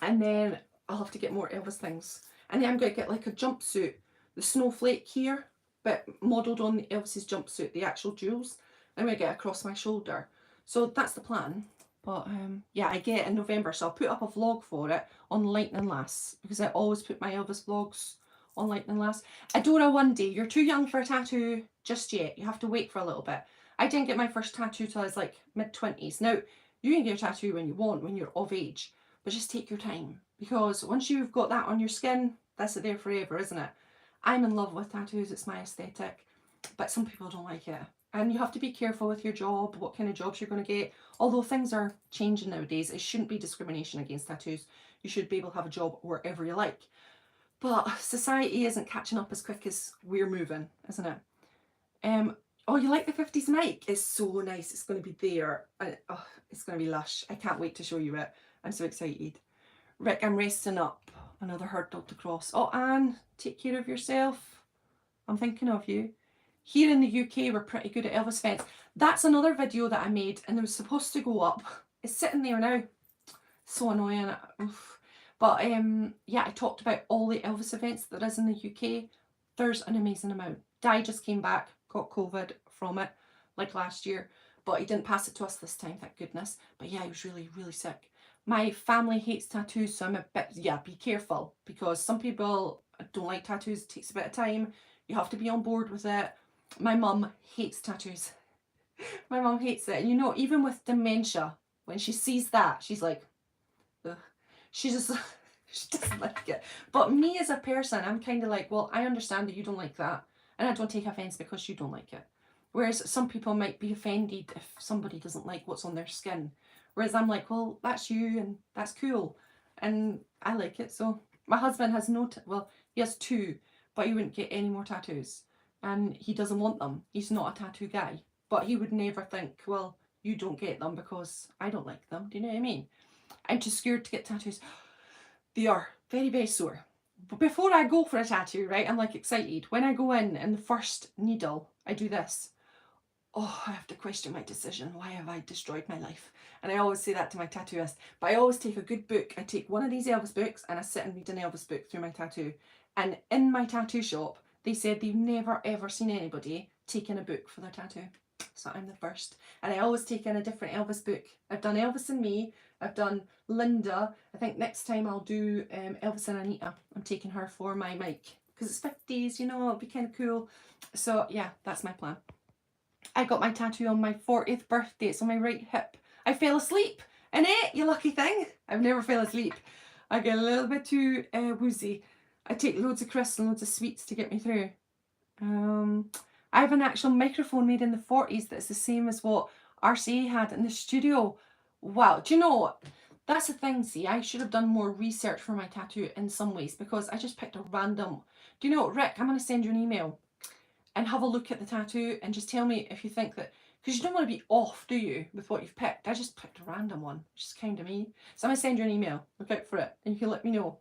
and then I'll have to get more Elvis things. And then I'm going to get like a jumpsuit, the snowflake here, but modelled on the Elvis's jumpsuit, the actual jewels. I'm going to get across my shoulder. So that's the plan. But yeah, I get it in November, so I'll put up a vlog for it on Lightning Lass because I always put my Elvis vlogs on Lightning Lass. Adora, one day. You're too young for a tattoo just yet. You have to wait for a little bit. I didn't get my first tattoo till I was like mid-20s. Now, you can get a tattoo when you want, when you're of age, but just take your time because once you've got that on your skin, that's it there forever, isn't it? I'm in love with tattoos. It's my aesthetic, but some people don't like it. And you have to be careful with your job, what kind of jobs you're going to get. Although things are changing nowadays, it shouldn't be discrimination against tattoos. You should be able to have a job wherever you like. But society isn't catching up as quick as we're moving, isn't it? Oh, you like the 50s mic? It's so nice. It's going to be there. Oh, it's going to be lush. I can't wait to show you it. I'm so excited. Rick, I'm resting up. Another hurdle to cross. Oh, Anne, take care of yourself. I'm thinking of you. Here in the UK, we're pretty good at Elvis events. That's another video that I made and it was supposed to go up. It's sitting there now. So annoying. Oof. But yeah, I talked about all the Elvis events there is in the UK. There's an amazing amount. Di just came back, got COVID from it, like last year. But he didn't pass it to us this time, thank goodness. But yeah, he was really, really sick. My family hates tattoos, so I'm a bit, yeah, be careful. Because some people don't like tattoos, it takes a bit of time. You have to be on board with it. My mum hates tattoos. My mum hates it. You know, even with dementia, when she sees that, she's like, ugh. She doesn't like it. But me as a person, I'm kind of like, well, I understand that you don't like that. And I don't take offence because you don't like it. Whereas some people might be offended if somebody doesn't like what's on their skin. Whereas I'm like, well, that's you and that's cool. And I like it. So my husband has well, he has 2, but he wouldn't get any more tattoos. And he doesn't want them. He's not a tattoo guy. But he would never think, well, you don't get them because I don't like them. Do you know what I mean? I'm too scared to get tattoos. They are very, very sore. But before I go for a tattoo, right, I'm like excited. When I go in and the first needle, I do this. Oh, I have to question my decision. Why have I destroyed my life? And I always say that to my tattooist. But I always take a good book. I take one of these Elvis books and I sit and read an Elvis book through my tattoo. And in my tattoo shop, they said they've never ever seen anybody taking a book for their tattoo. So I'm the first. And I always take in a different Elvis book. I've done Elvis and Me. I've done Linda. I think next time I'll do Elvis and Anita. I'm taking her for my mic. Because it's 50s, you know, it'll be kind of cool. So yeah, that's my plan. I got my tattoo on my 40th birthday. It's on my right hip. I fell asleep in it, you lucky thing. I've never fell asleep. I get a little bit too woozy. I take loads of crisps and loads of sweets to get me through. I have an actual microphone made in the 40s that's the same as what RCA had in the studio. Wow, do you know what? That's the thing, see, I should have done more research for my tattoo in some ways because I just picked a random... Do you know what, Rick, I'm going to send you an email and have a look at the tattoo and just tell me if you think that... Because you don't want to be off, do you, with what you've picked? I just picked a random one, which is kind of me. So I'm going to send you an email. Look out for it. And you can let me know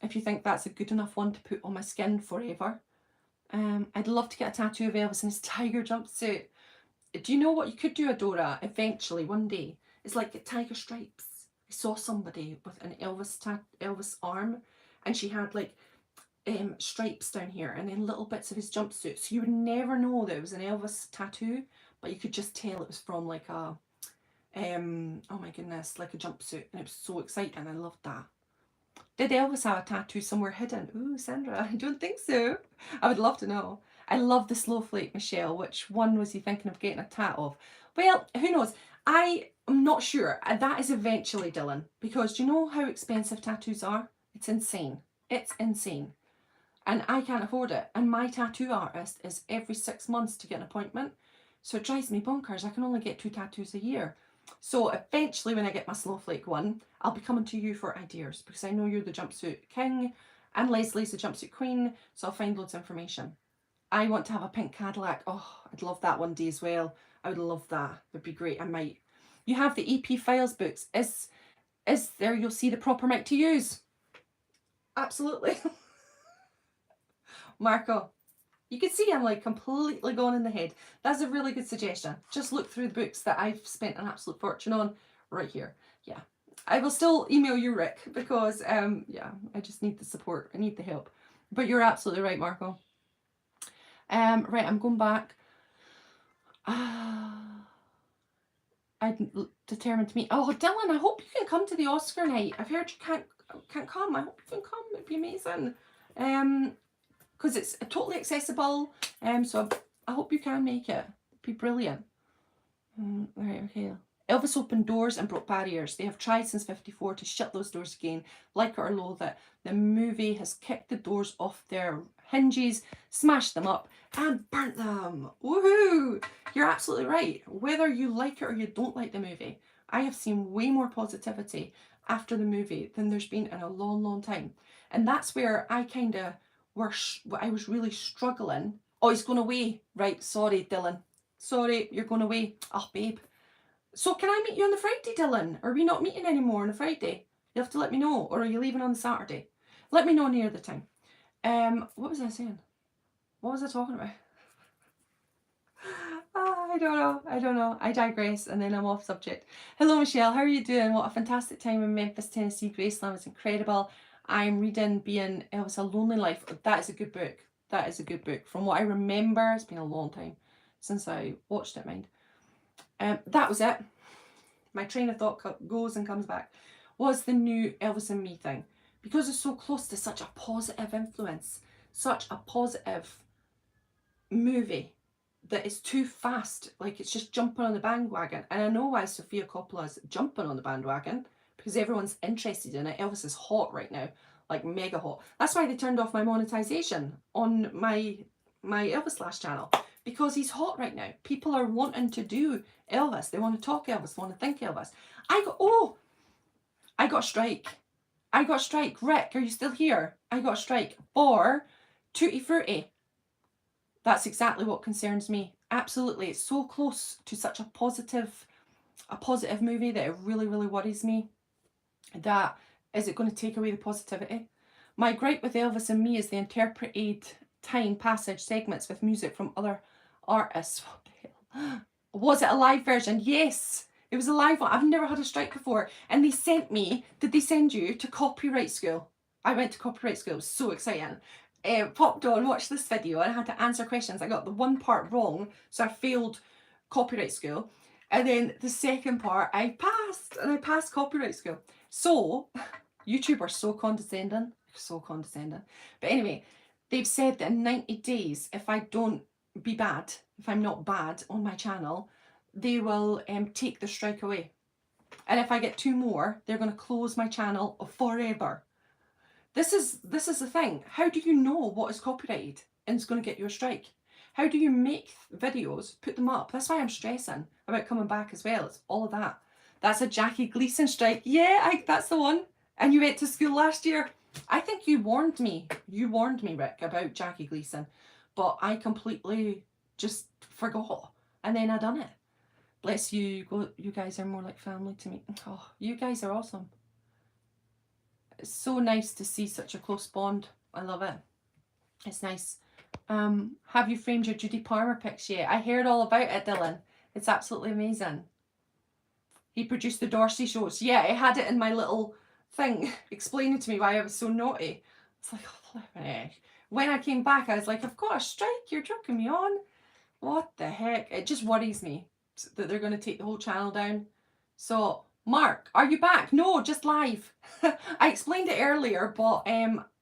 if you think that's a good enough one to put on my skin forever. I'd love to get a tattoo of Elvis in his tiger jumpsuit. Do you know what you could do, Adora, eventually, one day? It's like get tiger stripes. I saw somebody with an Elvis arm, and she had like stripes down here and then little bits of his jumpsuit. So you would never know that it was an Elvis tattoo, but you could just tell it was from like a, oh my goodness, like a jumpsuit. And it was so exciting. I loved that. Did Elvis have a tattoo somewhere hidden? Ooh, Sandra, I don't think so. I would love to know. I love the snowflake, Michelle. Which one was he thinking of getting a tat of? Well, who knows? I am not sure. That is eventually, Dylan, because do you know how expensive tattoos are? It's insane. It's insane. And I can't afford it. And my tattoo artist is every 6 months to get an appointment. So it drives me bonkers. I can only get 2 tattoos a year. So eventually when I get my snowflake one, I'll be coming to you for ideas because I know you're the jumpsuit king and Leslie's the jumpsuit queen. So I'll find loads of information. I want to have a pink Cadillac. Oh, I'd love that one day as well. I would love that. It would be great. I might. You have the EP Files books. Is there, you'll see the proper mic to use. Absolutely. Marco, you can see I'm like completely gone in the head. That's a really good suggestion. Just look through the books that I've spent an absolute fortune on right here. Yeah, I will still email you, Rick, because yeah, I just need the support. I need the help. But you're absolutely right, Marco. Right, I'm going back. I'm determined to meet. Oh, Dylan, I hope you can come to the Oscar night. I've heard you can't come. I hope you can come. It'd be amazing. Because it's totally accessible. So I hope you can make it. It'd be brilliant. Right, okay. Elvis opened doors and broke barriers. They have tried since '54 to shut those doors again. Like it or loathe it, the movie has kicked the doors off their hinges, smashed them up, and burnt them. Woohoo! You're absolutely right. Whether you like it or you don't like the movie, I have seen way more positivity after the movie than there's been in a long, long time. And that's where I kind of I was really struggling. Oh, he's going away. Right, sorry, Dylan. Sorry, you're going away. Oh, babe. So can I meet you on the Friday, Dylan? Are we not meeting anymore on the Friday? You have to let me know. Or are you leaving on the Saturday? Let me know near the time. What was I saying? What was I talking about? I don't know. I digress and then I'm off subject. Hello, Michelle. How are you doing? What a fantastic time in Memphis, Tennessee. Graceland was incredible. I'm reading Being Elvis, A Lonely Life. That is a good book. That is a good book. From what I remember, it's been a long time since I watched it, mind. That was it. My train of thought goes and comes back. Was the new Elvis and Me thing. Because it's so close to such a positive influence, such a positive movie, that is too fast. Like, it's just jumping on the bandwagon. And I know why Sofia Coppola's jumping on the bandwagon, because everyone's interested in it. Elvis is hot right now, like mega hot. That's why they turned off my monetization on my Elvis Slash channel, because he's hot right now. People are wanting to do Elvis. They want to talk Elvis, they want to think Elvis. I got a strike. I got a strike. Rick, are you still here? I got a strike for Tutti Frutti. That's exactly what concerns me. Absolutely. It's so close to such a positive a positive movie that it really, really worries me. That is it going to take away the positivity? My gripe with Elvis and Me is the interpreted time passage segments with music from other artists. What the hell? Was it a live version? Yes, it was a live one. I've never had a strike before. And they sent me, did they send you to copyright school? I went to copyright school. It was so exciting. Popped on, watched this video, and I had to answer questions. I got the one part wrong, so I failed copyright school. And then the second part, I passed, and I passed copyright school. So, YouTube are so condescending. So condescending. But anyway, they've said that in 90 days, if I don't be bad, if I'm not bad on my channel, they will take the strike away. And if I get 2 more, they're going to close my channel forever. This is the thing. How do you know what is copyrighted and is going to get you a strike? How do you make videos, put them up? That's why I'm stressing about coming back as well. It's all of that. That's a Jackie Gleason strike. Yeah, that's the one. And you went to school last year. I think you warned me. You warned me, Rick, about Jackie Gleason. But I completely just forgot. And then I done it. Bless you. You guys are more like family to me. Oh, you guys are awesome. It's so nice to see such a close bond. I love it. It's nice. Have you framed your Judy Palmer pics yet? I heard all about it, Dylan. It's absolutely amazing. He produced the Dorsey shows. Yeah, I had it in my little thing explaining to me why I was so naughty. It's like, oh, when I came back, I was like, I've got a strike. You're joking me on. What the heck? It just worries me that they're going to take the whole channel down. So, Mark, are you back? No, just live. I explained it earlier, but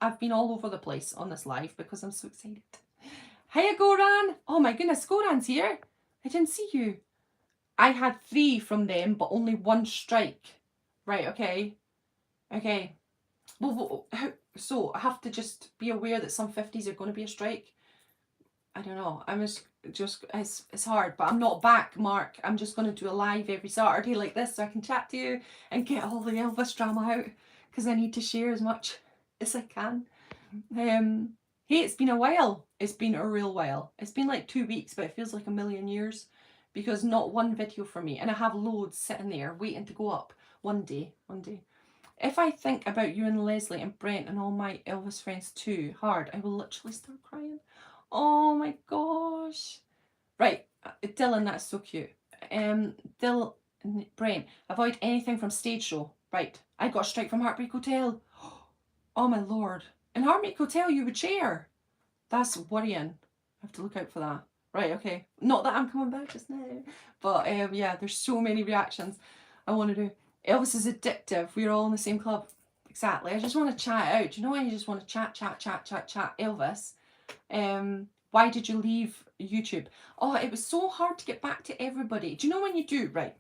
I've been all over the place on this live because I'm so excited. Hiya, Goran. Oh my goodness, Goran's here. I didn't see you. I had 3 from them, but only 1 strike. Right, okay. Okay. Well, so I have to just be aware that some 50s are going to be a strike. I don't know. I'm just it's hard, but I'm not back, Mark. I'm just going to do a live every Saturday like this so I can chat to you and get all the Elvis drama out because I need to share as much as I can. Hey, it's been a while. It's been a real while. It's been like 2 weeks, but it feels like a million years because not one video for me, and I have loads sitting there waiting to go up one day. If I think about you and Leslie and Brent and all my Elvis friends too hard, I will literally start crying. Oh my gosh. Right, Dylan, that's so cute. Brent, avoid anything from stage show. Right, I got a strike from Heartbreak Hotel. Oh my lord. In Heartbreak Hotel you would share. That's worrying. I have to look out for that. Right, okay. Not that I'm coming back just now. But yeah, there's so many reactions I want to do. Elvis is addictive. We're all in the same club. Exactly. I just want to chat out. Do you know when you just want to chat? Elvis, why did you leave YouTube? Oh, it was so hard to get back to everybody. Do you know when you do? Right.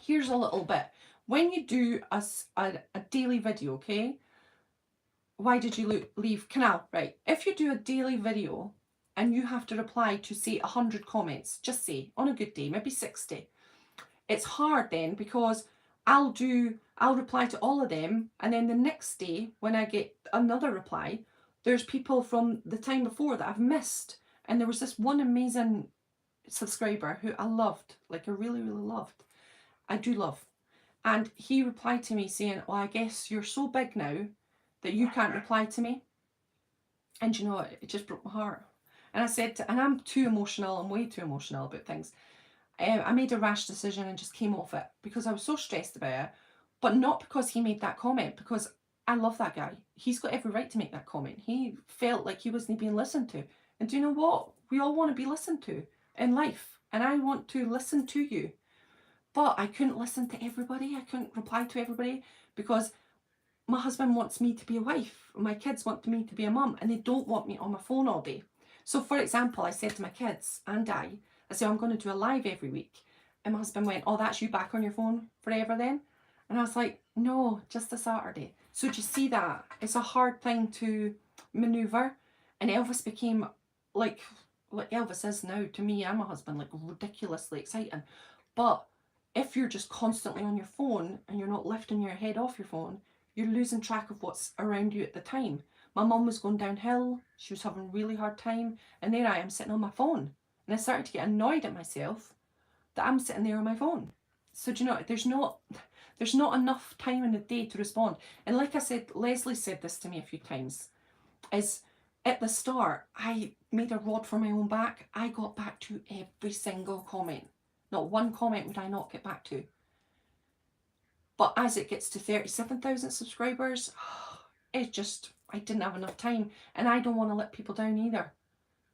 Here's a little bit. When you do a daily video, okay? Why did you leave Canal? Right. If you do a daily video and you have to reply to, say, 100 comments, just say, on a good day, maybe 60. It's hard then because I'll reply to all of them, and then the next day when I get another reply, there's people from the time before that I've missed. And there was this one amazing subscriber who I loved, like I really, really loved. I do love. And he replied to me saying, well, I guess you're so big now that you can't reply to me. And you know, it just broke my heart. And I said, and I'm too emotional, I'm way too emotional about things. I made a rash decision and just came off it because I was so stressed about it. But not because he made that comment, because I love that guy. He's got every right to make that comment. He felt like he wasn't being listened to. And do you know what? We all want to be listened to in life. And I want to listen to you. But I couldn't listen to everybody. I couldn't reply to everybody because my husband wants me to be a wife. My kids want me to be a mum. And they don't want me on my phone all day. So for example, I said to my kids and I said, I'm going to do a live every week. And my husband went, oh, that's you back on your phone forever then? And I was like, no, just a Saturday. So do you see that? It's a hard thing to manoeuvre. And Elvis became like Elvis is now to me and my husband, like ridiculously exciting. But if you're just constantly on your phone and you're not lifting your head off your phone, you're losing track of what's around you at the time. My mum was going downhill. She was having a really hard time. And there I am sitting on my phone. And I started to get annoyed at myself that I'm sitting there on my phone. So do you know, there's not enough time in the day to respond. And like I said, Leslie said this to me a few times, is at the start, I made a rod for my own back. I got back to every single comment. Not one comment would I not get back to. But as it gets to 37,000 subscribers, it just, I didn't have enough time. And I don't want to let people down either.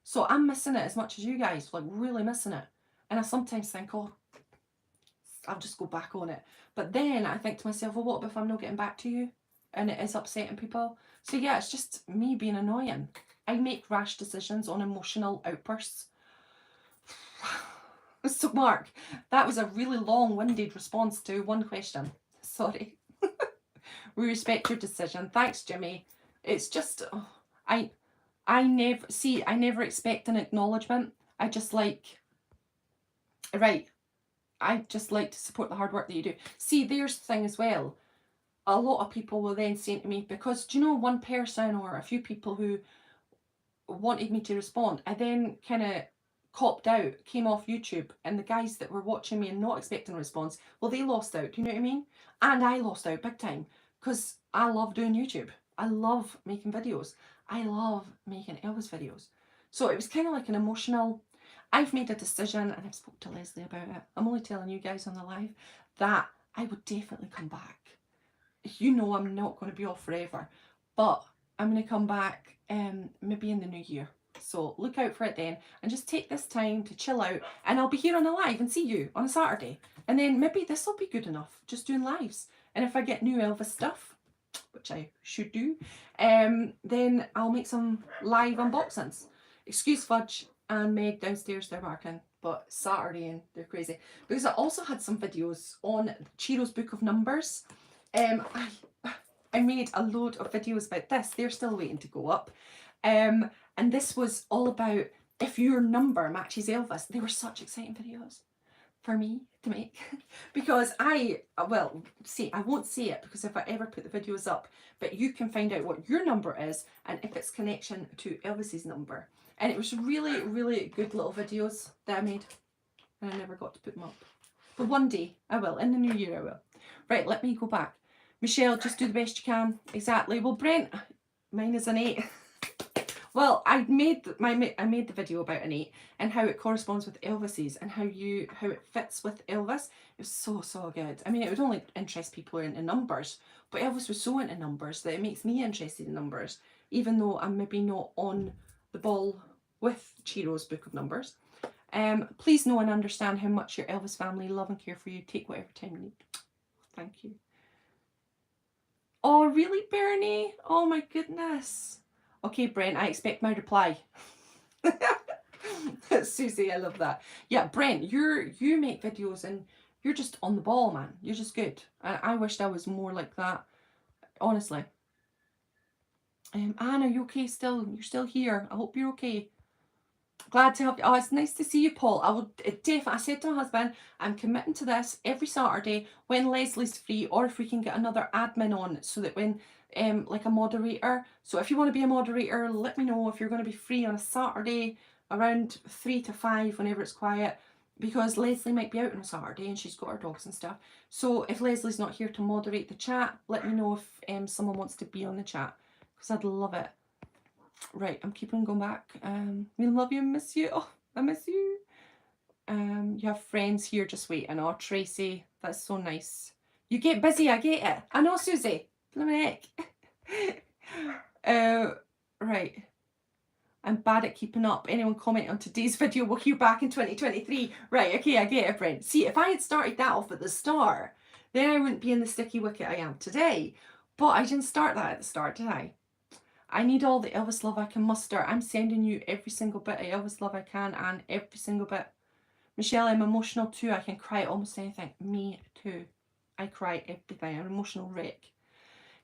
So I'm missing it as much as you guys, like really missing it. And I sometimes think, oh, I'll just go back on it. But then I think to myself, well, what if I'm not getting back to you? And it is upsetting people. So yeah, it's just me being annoying. I make rash decisions on emotional outbursts. So Mark, that was a really long-winded response to one question. Sorry. We respect your decision. Thanks, Jimmy. It's just, oh, I never expect an acknowledgement. I just like, right, I just like to support the hard work that you do. See, there's the thing as well. A lot of people will then say to me, because do you know, one person or a few people who wanted me to respond, I then kind of copped out, came off YouTube, and the guys that were watching me and not expecting a response, well, they lost out. Do you know what I mean? And I lost out big time, because I love doing YouTube. I love making videos. I love making Elvis videos. So it was kind of like an emotional, I've made a decision, and I've spoke to Leslie about it. I'm only telling you guys on the live that I would definitely come back. You know I'm not going to be off forever, but I'm going to come back maybe in the new year. So look out for it then, and just take this time to chill out, and I'll be here on a live and see you on a Saturday. And then maybe this will be good enough, just doing lives. And if I get new Elvis stuff, which I should do, then I'll make some live unboxings. Excuse Fudge and Meg downstairs, they're barking, but Saturday and they're crazy. Because I also had some videos on Chiro's Book of Numbers. I made a load of videos about this. They're still waiting to go up. And this was all about if your number matches Elvis. They were such exciting videos for me to make. Because I won't say it because if I ever put the videos up, but you can find out what your number is and if it's connection to Elvis's number. And it was really, really good little videos that I made. And I never got to put them up. But one day I will. In the new year I will. Right, let me go back. Michelle, just do the best you can. Exactly. Well, Brent, mine is an 8. Well, I made the video about an 8 and how it corresponds with Elvis's and how it fits with Elvis. It was so good. I mean, it would only interest people who are into numbers, but Elvis was so into numbers that it makes me interested in numbers, even though I'm maybe not on the ball with Chiro's Book of Numbers. Please know and understand how much your Elvis family love and care for you. Take whatever time you need. Thank you. Oh, really, Bernie? Oh my goodness. Okay, Brent, I expect my reply. Susie, I love that. Yeah, Brent, you make videos and you're just on the ball, man. You're just good. I wished I was more like that, honestly. Anna, you okay still? You're still here. I hope you're okay. Glad to help you. Oh, it's nice to see you, Paul. I will definitely, I said to my husband, I'm committing to this every Saturday when Leslie's free, or if we can get another admin on, so that when, like a moderator. So if you want to be a moderator, let me know if you're going to be free on a Saturday around 3 to 5 whenever it's quiet, because Leslie might be out on a Saturday and she's got her dogs and stuff. So if Leslie's not here to moderate the chat, let me know if someone wants to be on the chat, because I'd love it. Right, I'm keeping going back. We love you, miss you. Oh, I miss you. You have friends here just waiting. Oh, Tracy, that's so nice. You get busy, I get it. I know, Susie. Blimey heck. Right. I'm bad at keeping up. Anyone comment on today's video, we'll hear back in 2023. Right, okay, I get it, Brent. See, if I had started that off at the start, then I wouldn't be in the sticky wicket I am today. But I didn't start that at the start, did I? I need all the Elvis love I can muster. I'm sending you every single bit of Elvis love I can, and every single bit. Michelle, I'm emotional too. I can cry at almost anything. Me too. I cry everything. I'm an emotional wreck.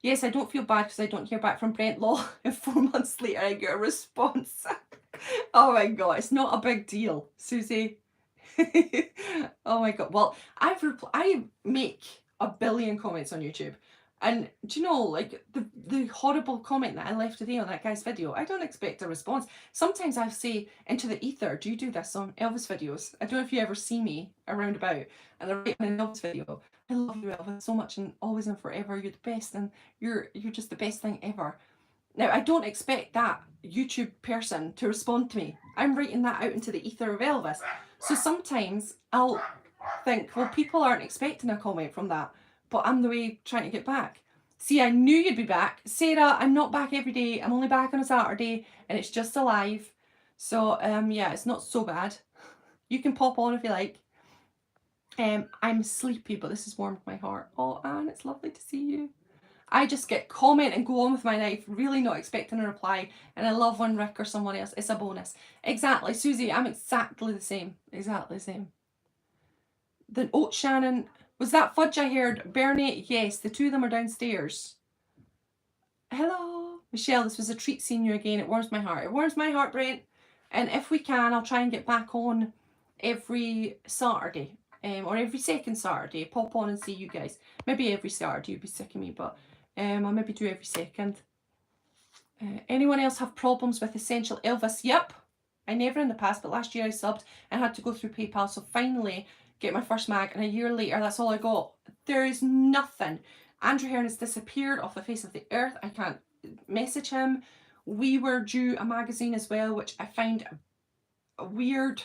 Yes, I don't feel bad because I don't hear back from Brent Law. And 4 months later I get a response. Oh my god, it's not a big deal, Susie. Oh my god. Well, I make a billion comments on YouTube. And do you know, like the horrible comment that I left today on that guy's video, I don't expect a response. Sometimes I say into the ether, do you do this on Elvis videos? I don't know if you ever see me around about and I write in an Elvis video, I love you Elvis so much and always and forever, you're the best and you're just the best thing ever. Now I don't expect that YouTube person to respond to me. I'm writing that out into the ether of Elvis. So sometimes I'll think, well, people aren't expecting a comment from that, but I'm the way trying to get back. See, I knew you'd be back. Sarah, I'm not back every day. I'm only back on a Saturday and it's just a live. So, yeah, it's not so bad. You can pop on if you like. I'm sleepy, but this has warmed my heart. Oh, Anne, it's lovely to see you. I just get comment and go on with my life, really not expecting a reply. And I love when Rick or someone else, it's a bonus. Exactly, Susie, I'm exactly the same. Exactly the same. Then, oh, Shannon, was that fudge I heard? Bernie, yes, the two of them are downstairs. Hello. Michelle, this was a treat seeing you again. It warms my heart. It warms my heart, Brent. And if we can, I'll try and get back on every Saturday. Or every second Saturday. Pop on and see you guys. Maybe every Saturday, you'd be sick of me, but I'll maybe do every second. Anyone else have problems with Essential Elvis? Yep. I never in the past, but last year I subbed and had to go through PayPal. So finally get my first mag, and a year later, that's all I got. There is nothing. Andrew Hearn has disappeared off the face of the earth. I can't message him. We were due a magazine as well, which I find weird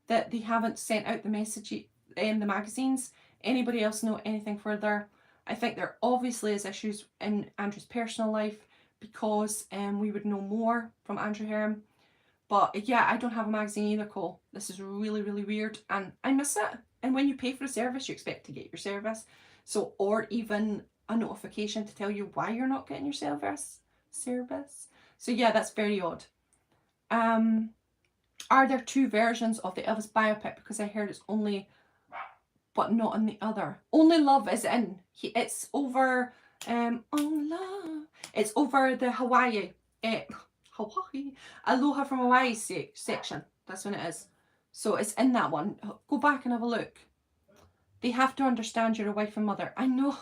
that they haven't sent out the message, the magazines. Anybody else know anything further? I think there obviously is issues in Andrew's personal life because we would know more from Andrew Hearn. But yeah, I don't have a magazine either, Cole. This is really, really weird and I miss it. And when you pay for a service, you expect to get your service. So, or even a notification to tell you why you're not getting your service. So yeah, that's very odd. Are there two versions of the Elvis biopic? Because I heard it's only, but not in the other. Only Love is in. It's over, Love. It's over the Hawaii, Aloha from Hawaii section. That's when it is. So it's in that one. Go back and have a look. They have to understand you're a wife and mother. I know.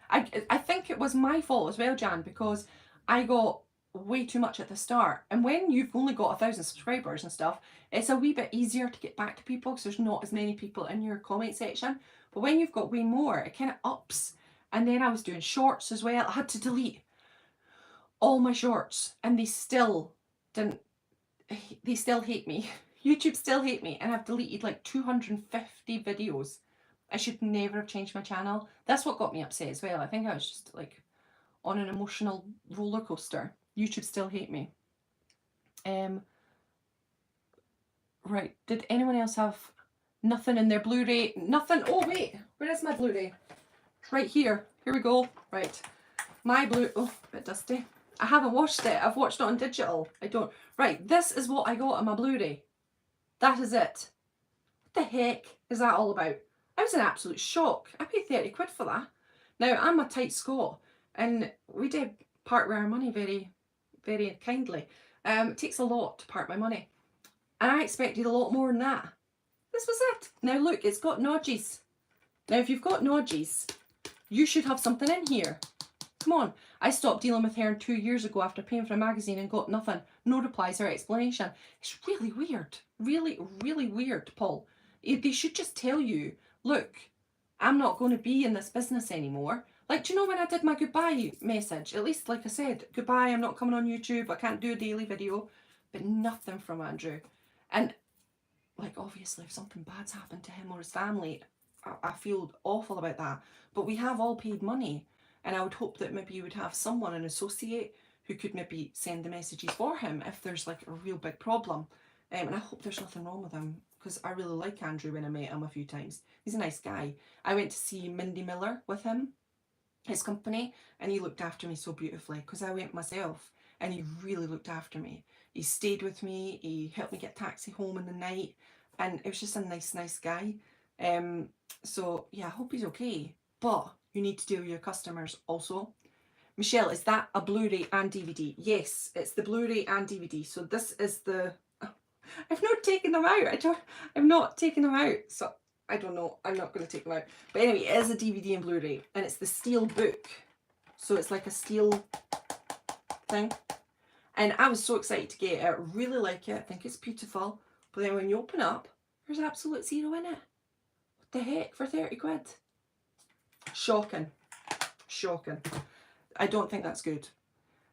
I think it was my fault as well, Jan, because I got way too much at the start. And when you've only got 1,000 subscribers and stuff, it's a wee bit easier to get back to people because there's not as many people in your comment section. But when you've got way more, it kind of ups. And then I was doing shorts as well. I had to delete all my shorts and they still hate me. YouTube still hate me, and I've deleted like 250 videos. I should never have changed my channel. That's what got me upset as well. I think I was just like on an emotional roller coaster. YouTube still hate me. Right, did anyone else have nothing in their Blu-ray? Nothing. Oh wait, where is my Blu-ray? Right here. Here we go. Right, my oh, a bit dusty. I haven't watched it. I've watched it on digital. I don't. Right, this is what I got on my Blu-ray. That is it. What the heck is that all about? I was in absolute shock. I paid 30 quid for that. Now, I'm a tight Scot, and we did part with our money very, very kindly. It takes a lot to part my money. And I expected a lot more than that. This was it. Now look, it's got nodgies. Now, if you've got nodgies, you should have something in here. Come on. I stopped dealing with Hearn 2 years ago after paying for a magazine and got nothing. No replies or explanation. It's really weird. Really, really weird, Paul. They should just tell you, look, I'm not going to be in this business anymore. Like, do you know when I did my goodbye message? At least, like I said, goodbye, I'm not coming on YouTube. I can't do a daily video. But nothing from Andrew. And, like, obviously, if something bad's happened to him or his family, I feel awful about that. But we have all paid money. And I would hope that maybe you would have someone, an associate, who could maybe send the messages for him if there's like a real big problem. And I hope there's nothing wrong with him, because I really like Andrew when I met him a few times. He's a nice guy. I went to see Mindy Miller with him, his company, and he looked after me so beautifully because I went myself and he really looked after me. He stayed with me, he helped me get a taxi home in the night, and it was just a nice guy. So yeah, I hope he's okay. But you need to deal with your customers also. Michelle, is that a Blu-ray and DVD? Yes, it's the Blu-ray and DVD. So this is the... I've not taken them out. I've not taken them out. So I don't know. I'm not going to take them out. But anyway, it is a DVD and Blu-ray. And it's the steel book. So it's like a steel thing. And I was so excited to get it. I really like it. I think it's beautiful. But then when you open up, there's absolute zero in it. What the heck? For 30 quid? Shocking. Shocking. I don't think that's good.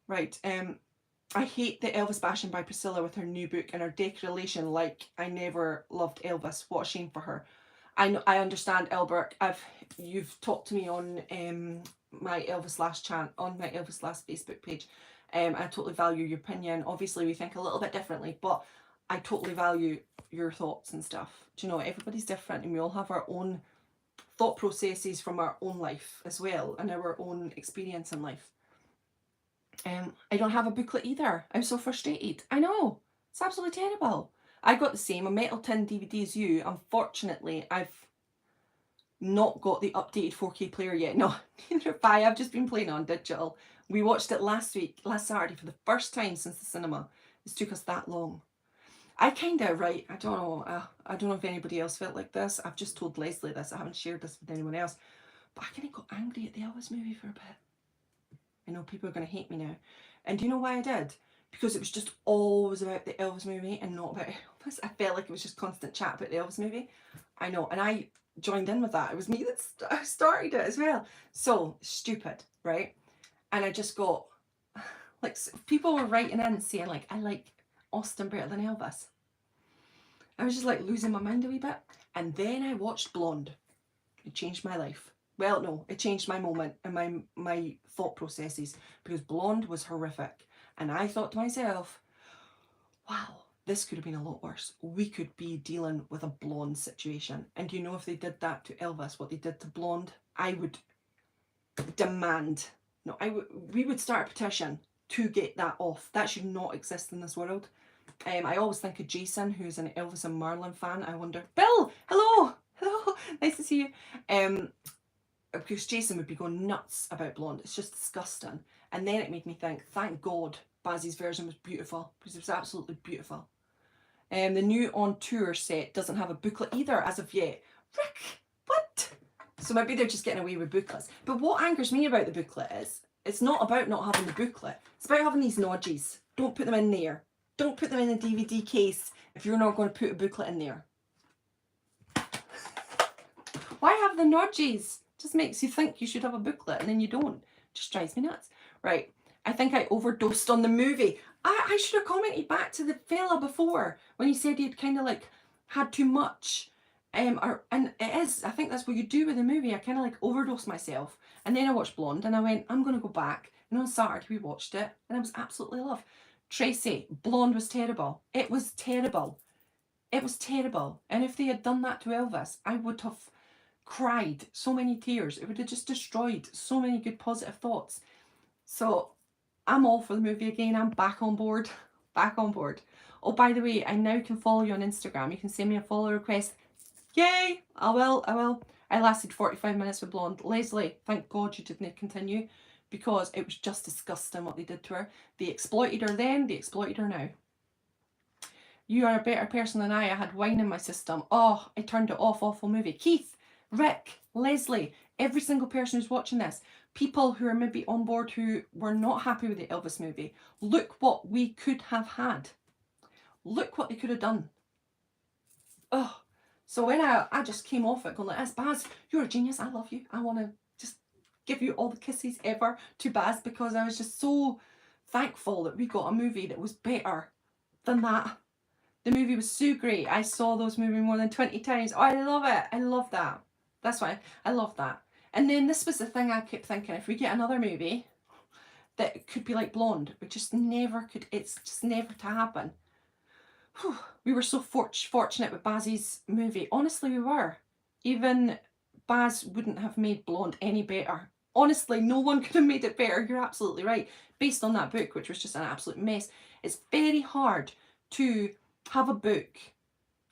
Right. I hate the Elvis bashing by Priscilla with her new book and her declaration like I never loved Elvis. What a shame for her. I understand, Albert. You've talked to me on my Elvis Last Facebook page. I totally value your opinion. Obviously, we think a little bit differently, but I totally value your thoughts and stuff. Do you know, everybody's different and we all have our own thought processes from our own life as well and our own experience in life. I don't have a booklet either. I'm so frustrated. I know. It's absolutely terrible. I got the same, a metal tin DVD as you. Unfortunately, I've not got the updated 4K player yet. No, neither have I. I've just been playing on digital. We watched it last Saturday for the first time since the cinema. It's took us that long. I kind of, right, I don't know if anybody else felt like this. I've just told Leslie this. I haven't shared this with anyone else. But I kind of got angry at the Elvis movie for a bit. I know people are going to hate me now. And do you know why I did? Because it was just always about the Elvis movie and not about Elvis. I felt like it was just constant chat about the Elvis movie. I know, and I joined in with that. It was me that started it as well. So, stupid, right? And I just got, like, people were writing in saying, like, I like Austin better than Elvis. I was just, like, losing my mind a wee bit. And then I watched Blonde. It changed my life. Well, no, it changed my moment and my thought processes, because Blonde was horrific. And I thought to myself, wow, this could have been a lot worse. We could be dealing with a Blonde situation. And you know, if they did that to Elvis, what they did to Blonde, I would demand, no, we would start a petition to get that off. That should not exist in this world. I always think of Jason, who's an Elvis and Marlon fan. I wonder, Bill, hello, nice to see you. Because Jason would be going nuts about Blonde. It's just disgusting. And then it made me think, thank God Bazzy's version was beautiful, because it was absolutely beautiful. The new On Tour set doesn't have a booklet either as of yet. Rick, what? So maybe they're just getting away with booklets. But what angers me about the booklet is, it's not about not having the booklet. It's about having these nodges. Don't put them in there. Don't put them in a DVD case if you're not going to put a booklet in there. Why have the nodges? Just makes you think you should have a booklet and then you don't. Just drives me nuts. Right, I think I overdosed on the movie. I should have commented back to the fella before when he said he'd kind of like had too much. And it is, I think that's what you do with the movie. I kind of like overdosed myself. And then I watched Blonde and I went, I'm going to go back. And on Saturday we watched it and I was absolutely in love. Tracy, Blonde was terrible. It was terrible. It was terrible. And if they had done that to Elvis, I would have cried so many tears. It would have just destroyed so many good positive thoughts. So I'm all for the movie again. I'm back on board. Back on board. Oh, by the way, I now can follow you on Instagram. You can send me a follow request. Yay! I will. I lasted 45 minutes with Blonde. Leslie, thank God you didn't continue, because it was just disgusting what they did to her. They exploited her then, they exploited her now. You are a better person than I had wine in my system. Oh, I turned it off. Awful movie. Keith, Rick, Leslie, every single person who's watching this, people who are maybe on board who were not happy with the Elvis movie, look what we could have had. Look what they could have done. Oh, so when I just came off it going like this, Baz, you're a genius, I love you. I want to just give you all the kisses ever to Baz, because I was just so thankful that we got a movie that was better than that. The movie was so great. I saw those movies more than 20 times. Oh, I love it. I love that. That's why I love that. And then this was the thing I kept thinking, if we get another movie that could be like Blonde, we just never could, it's just never to happen. Whew. We were so fortunate with Bazzy's movie. Honestly, we were. Even Baz wouldn't have made Blonde any better. Honestly, no one could have made it better. You're absolutely right. Based on that book, which was just an absolute mess. It's very hard to have a book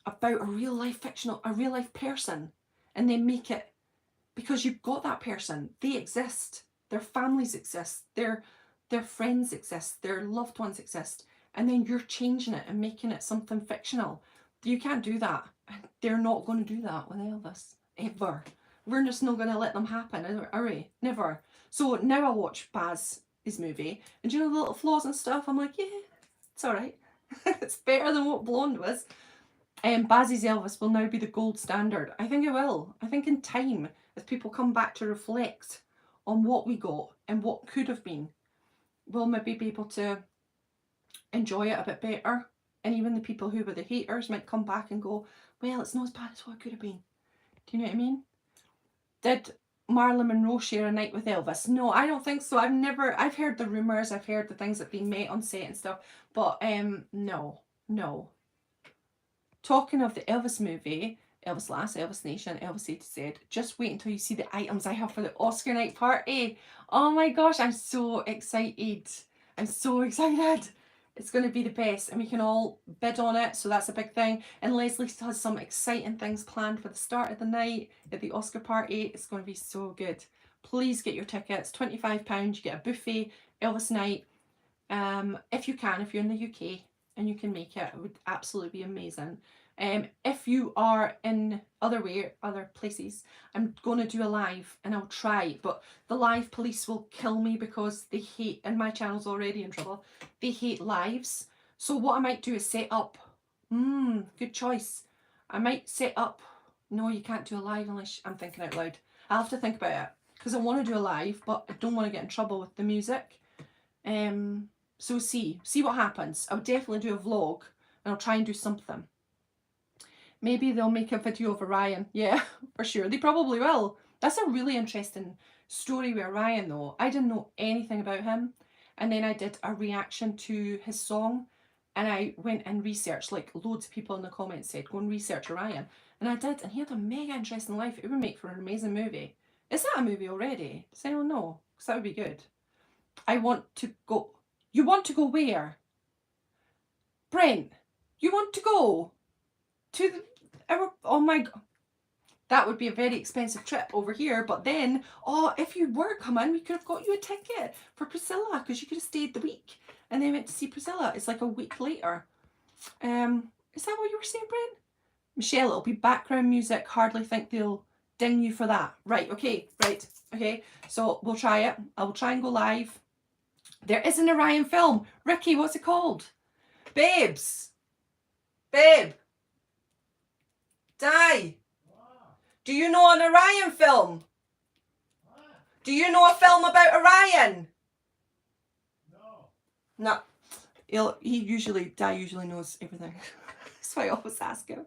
about a real life person, and then make it, because you've got that person, they exist, their families exist, their friends exist, their loved ones exist, and then you're changing it and making it something fictional. You can't do that. They're not going to do that with Elvis. Ever. We're just not going to let them happen, are we? Never. So now I watch Baz's movie, and you know the little flaws and stuff, I'm like, yeah, it's alright. It's better than what Blonde was. Baz's Elvis will now be the gold standard. I think it will. I think in time, as people come back to reflect on what we got and what could have been, we'll maybe be able to enjoy it a bit better. And even the people who were the haters might come back and go, well, it's not as bad as what it could have been. Do you know what I mean? Did Marilyn Monroe share a night with Elvis? No, I don't think so. I've heard the rumours, I've heard the things that they met on set and stuff, but no. Talking of the Elvis movie, Elvis Last, Elvis Nation, Elvis A to Z, just wait until you see the items I have for the Oscar night party. Oh my gosh, I'm so excited. I'm so excited. It's going to be the best, and we can all bid on it, so that's a big thing. And Leslie has some exciting things planned for the start of the night at the Oscar party. It's going to be so good. Please get your tickets, £25. You get a buffet, Elvis night. If you can, if you're in the UK and you can make it, it would absolutely be amazing. If you are in other places, I'm going to do a live, and I'll try, but the live police will kill me because they hate, and my channel's already in trouble, they hate lives. So what I might do is set up, good choice. I might set up, no, you can't do a live unless, I'm thinking out loud. I'll have to think about it, because I want to do a live, but I don't want to get in trouble with the music. So see what happens. I'll definitely do a vlog, and I'll try and do something. Maybe they'll make a video of Orion. Yeah, for sure. They probably will. That's a really interesting story with Orion, though. I didn't know anything about him. And then I did a reaction to his song. And I went and researched, like loads of people in the comments said, go and research Orion. And I did. And he had a mega interesting life. It would make for an amazing movie. Is that a movie already? Does anyone know? Because that would be good. I want to go. You want to go where? Brent, you want to go to the... Oh my god, that would be a very expensive trip over here. But then, if you were coming, we could have got you a ticket for Priscilla, because you could have stayed the week and then went to see Priscilla. It's like a week later. Is that what you were saying, Brent? Michelle, it'll be background music. Hardly think they'll ding you for that. Right, okay, so we'll try it. I will try and go live. There is an Orion film. Ricky, what's it called? Babes, babe, Di, do you know an Orion film? Do you know a film about Orion? No. Di usually knows everything. That's why I always ask him.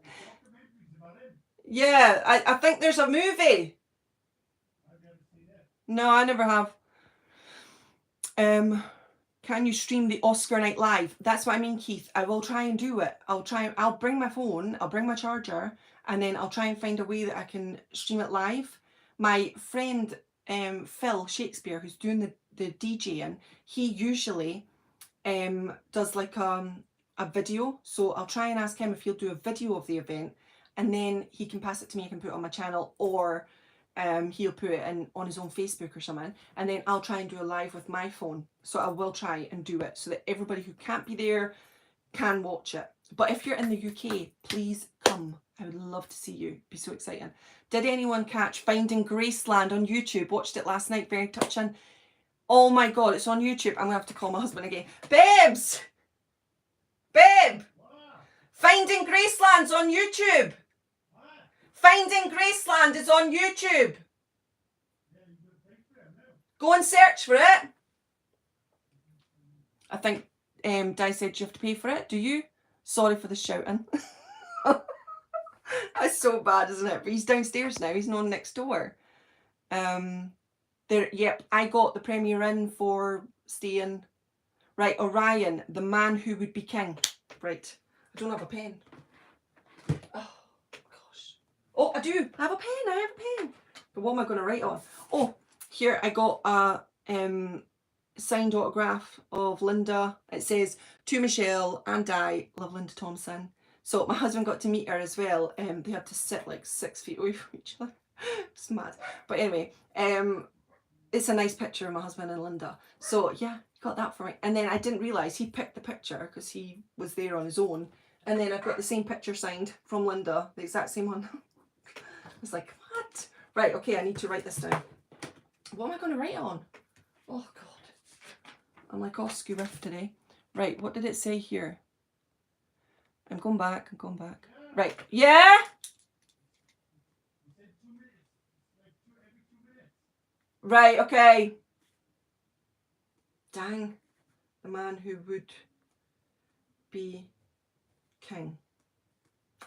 Yeah, I think there's a movie. No, I never have. Can you stream the Oscar night live? That's what I mean, Keith. I will try and do it. I'll bring my phone, I'll bring my charger, and then I'll try and find a way that I can stream it live. My friend Phil Shakespeare, who's doing the DJing, he usually does like a video. So I'll try and ask him if he'll do a video of the event, and then he can pass it to me, I can put it on my channel, or he'll put it on his own Facebook or something, and then I'll try and do a live with my phone. So I will try and do it so that everybody who can't be there can watch it. But if you're in the UK, please come. I would love to see you. It'd be so exciting. Did anyone catch Finding Graceland on YouTube? Watched it last night. Very touching. Oh my god, it's on YouTube. I'm gonna have to call my husband again. Babes! Babe! Finding Graceland's on YouTube. Finding Graceland is on YouTube. Go and search for it. I think Di said you have to pay for it. Do you? Sorry for the shouting. That's so bad, isn't it? But he's downstairs now. He's not next door. Yep, I got the premiere in for staying. Right, Orion, the man who would be king. Right, I don't have a pen. Oh, gosh. Oh, I do. I have a pen. But what am I going to write on? Oh, here I got a signed autograph of Linda. It says, to Michelle and Di, love Linda Thompson. So my husband got to meet her as well. They had to sit like 6 feet away from each other. It's mad. But anyway, it's a nice picture of my husband and Linda. So yeah, got that for me. And then I didn't realise he picked the picture because he was there on his own. And then I've got the same picture signed from Linda, the exact same one. I was like, what? Right, okay, I need to write this down. What am I going to write on? Oh, God. I'm like all screw riff today. Right, what did it say here? I'm going back. Right, yeah? Right, okay. Dang. The man who would be king.